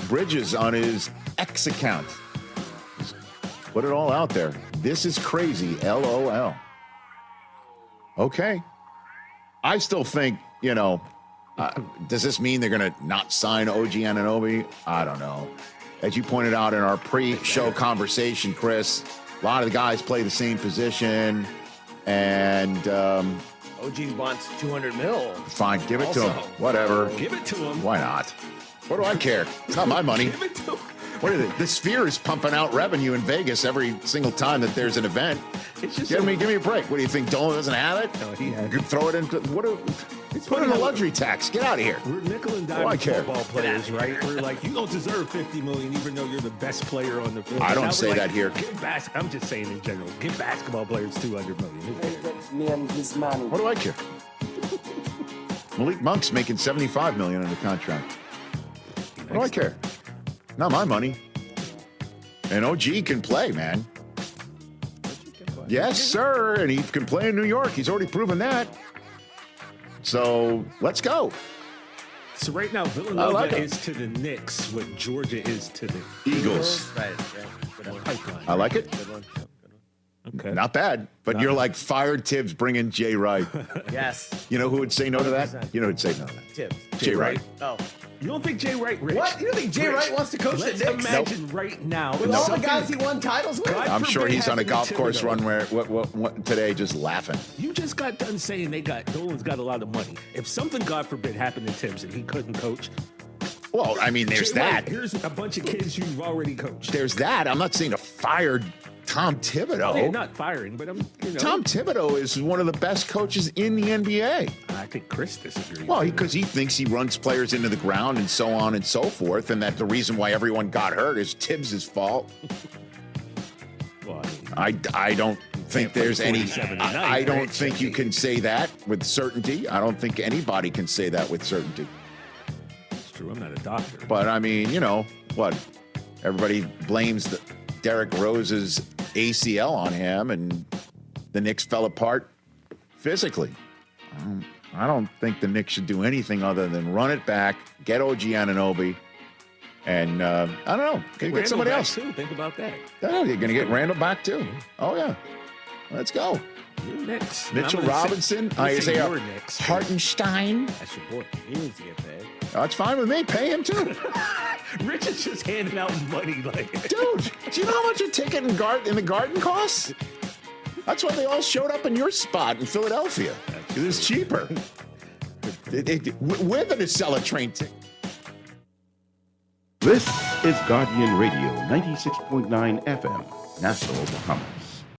Bridges on his X account. Put it all out there. This is crazy. LOL. Okay. I still think, does this mean they're going to not sign OG Anunoby? I don't know. As you pointed out in our pre-show conversation, Chris, a lot of the guys play the same position. And OG wants $200 million. Fine, give it to him. Whatever. Give it to him. Why not? What do I care? It's not my money. Give it to him. What is it? The Sphere is pumping out revenue in Vegas every single time that there's an event. It's just give me a break. What do you think? Dolan doesn't have it? No, he has You could throw it into put in a luxury tax. Get out of here. We're nickel and Oh, I dime care. football players, right? We're like, you don't deserve $50 million, even though you're the best player on the field. I don't Now say we're that here. I'm just saying in general. Give basketball players $200 million. Who cares? Me and his man. What do I care? Malik Monk's making $75 million under contract. What do I care? Not my money. And OG can play, man. Yes, sir. And he can play in New York. He's already proven that. So let's go. So right now, Villanova like it. is to the Knicks what Georgia is to the Eagles. Right. pipeline. I like it. Okay. Not bad. But you're like, fired Tibbs, bring in Jay Wright. Yes. You know who would say no to that? 100%. You know who'd say no to that? Tibbs. Jay Wright. Oh. You don't think Jay Wright, Rich? What? You don't think Jay Rich, Wright wants to coach the let's Knicks? imagine right now. With all the guys he won titles with? I'm sure forbid he's on a having golf course Thibodeau. run where what today just laughing. You just got done saying Dolan's got a lot of money. If something, God forbid, happened to Tibbs and he couldn't coach. Well, I mean, there's Jay Wright, that. here's a bunch of kids you've already coached. There's that. I'm not saying to fire Tom Thibodeau. They're not firing, but Tom Thibodeau is one of the best coaches in the NBA. I think Chris disagrees. Well, because he thinks he runs players into the ground and so on and so forth, and that the reason why everyone got hurt is Tibbs' fault. Well, I don't think there's any. 47 a night, I don't right? think you can say that with certainty. I don't think anybody can say that with certainty. It's true. I'm not a doctor. But I mean, you know what? Everybody blames Derrick Rose's ACL on him, and the Knicks fell apart physically. I don't think the Knicks should do anything other than run it back, get OG Anunoby, and I don't know, get somebody else. Too. Think about that. Oh, you're going to get Randall back too. Oh yeah, let's go. You're Knicks. Mitchell I'm gonna Robinson, say Isaiah you're Knicks. Hartenstein. That's your boy. He needs to get paid. Oh, it's fine with me. Pay him too. Rich is just handing out money, like Dude, do you know how much a ticket in the Garden costs? That's why they all showed up in your spot in Philadelphia. It was cheaper. We're going to sell a train ticket. This is Guardian Radio 96.9 FM, Nassau, Bahamas.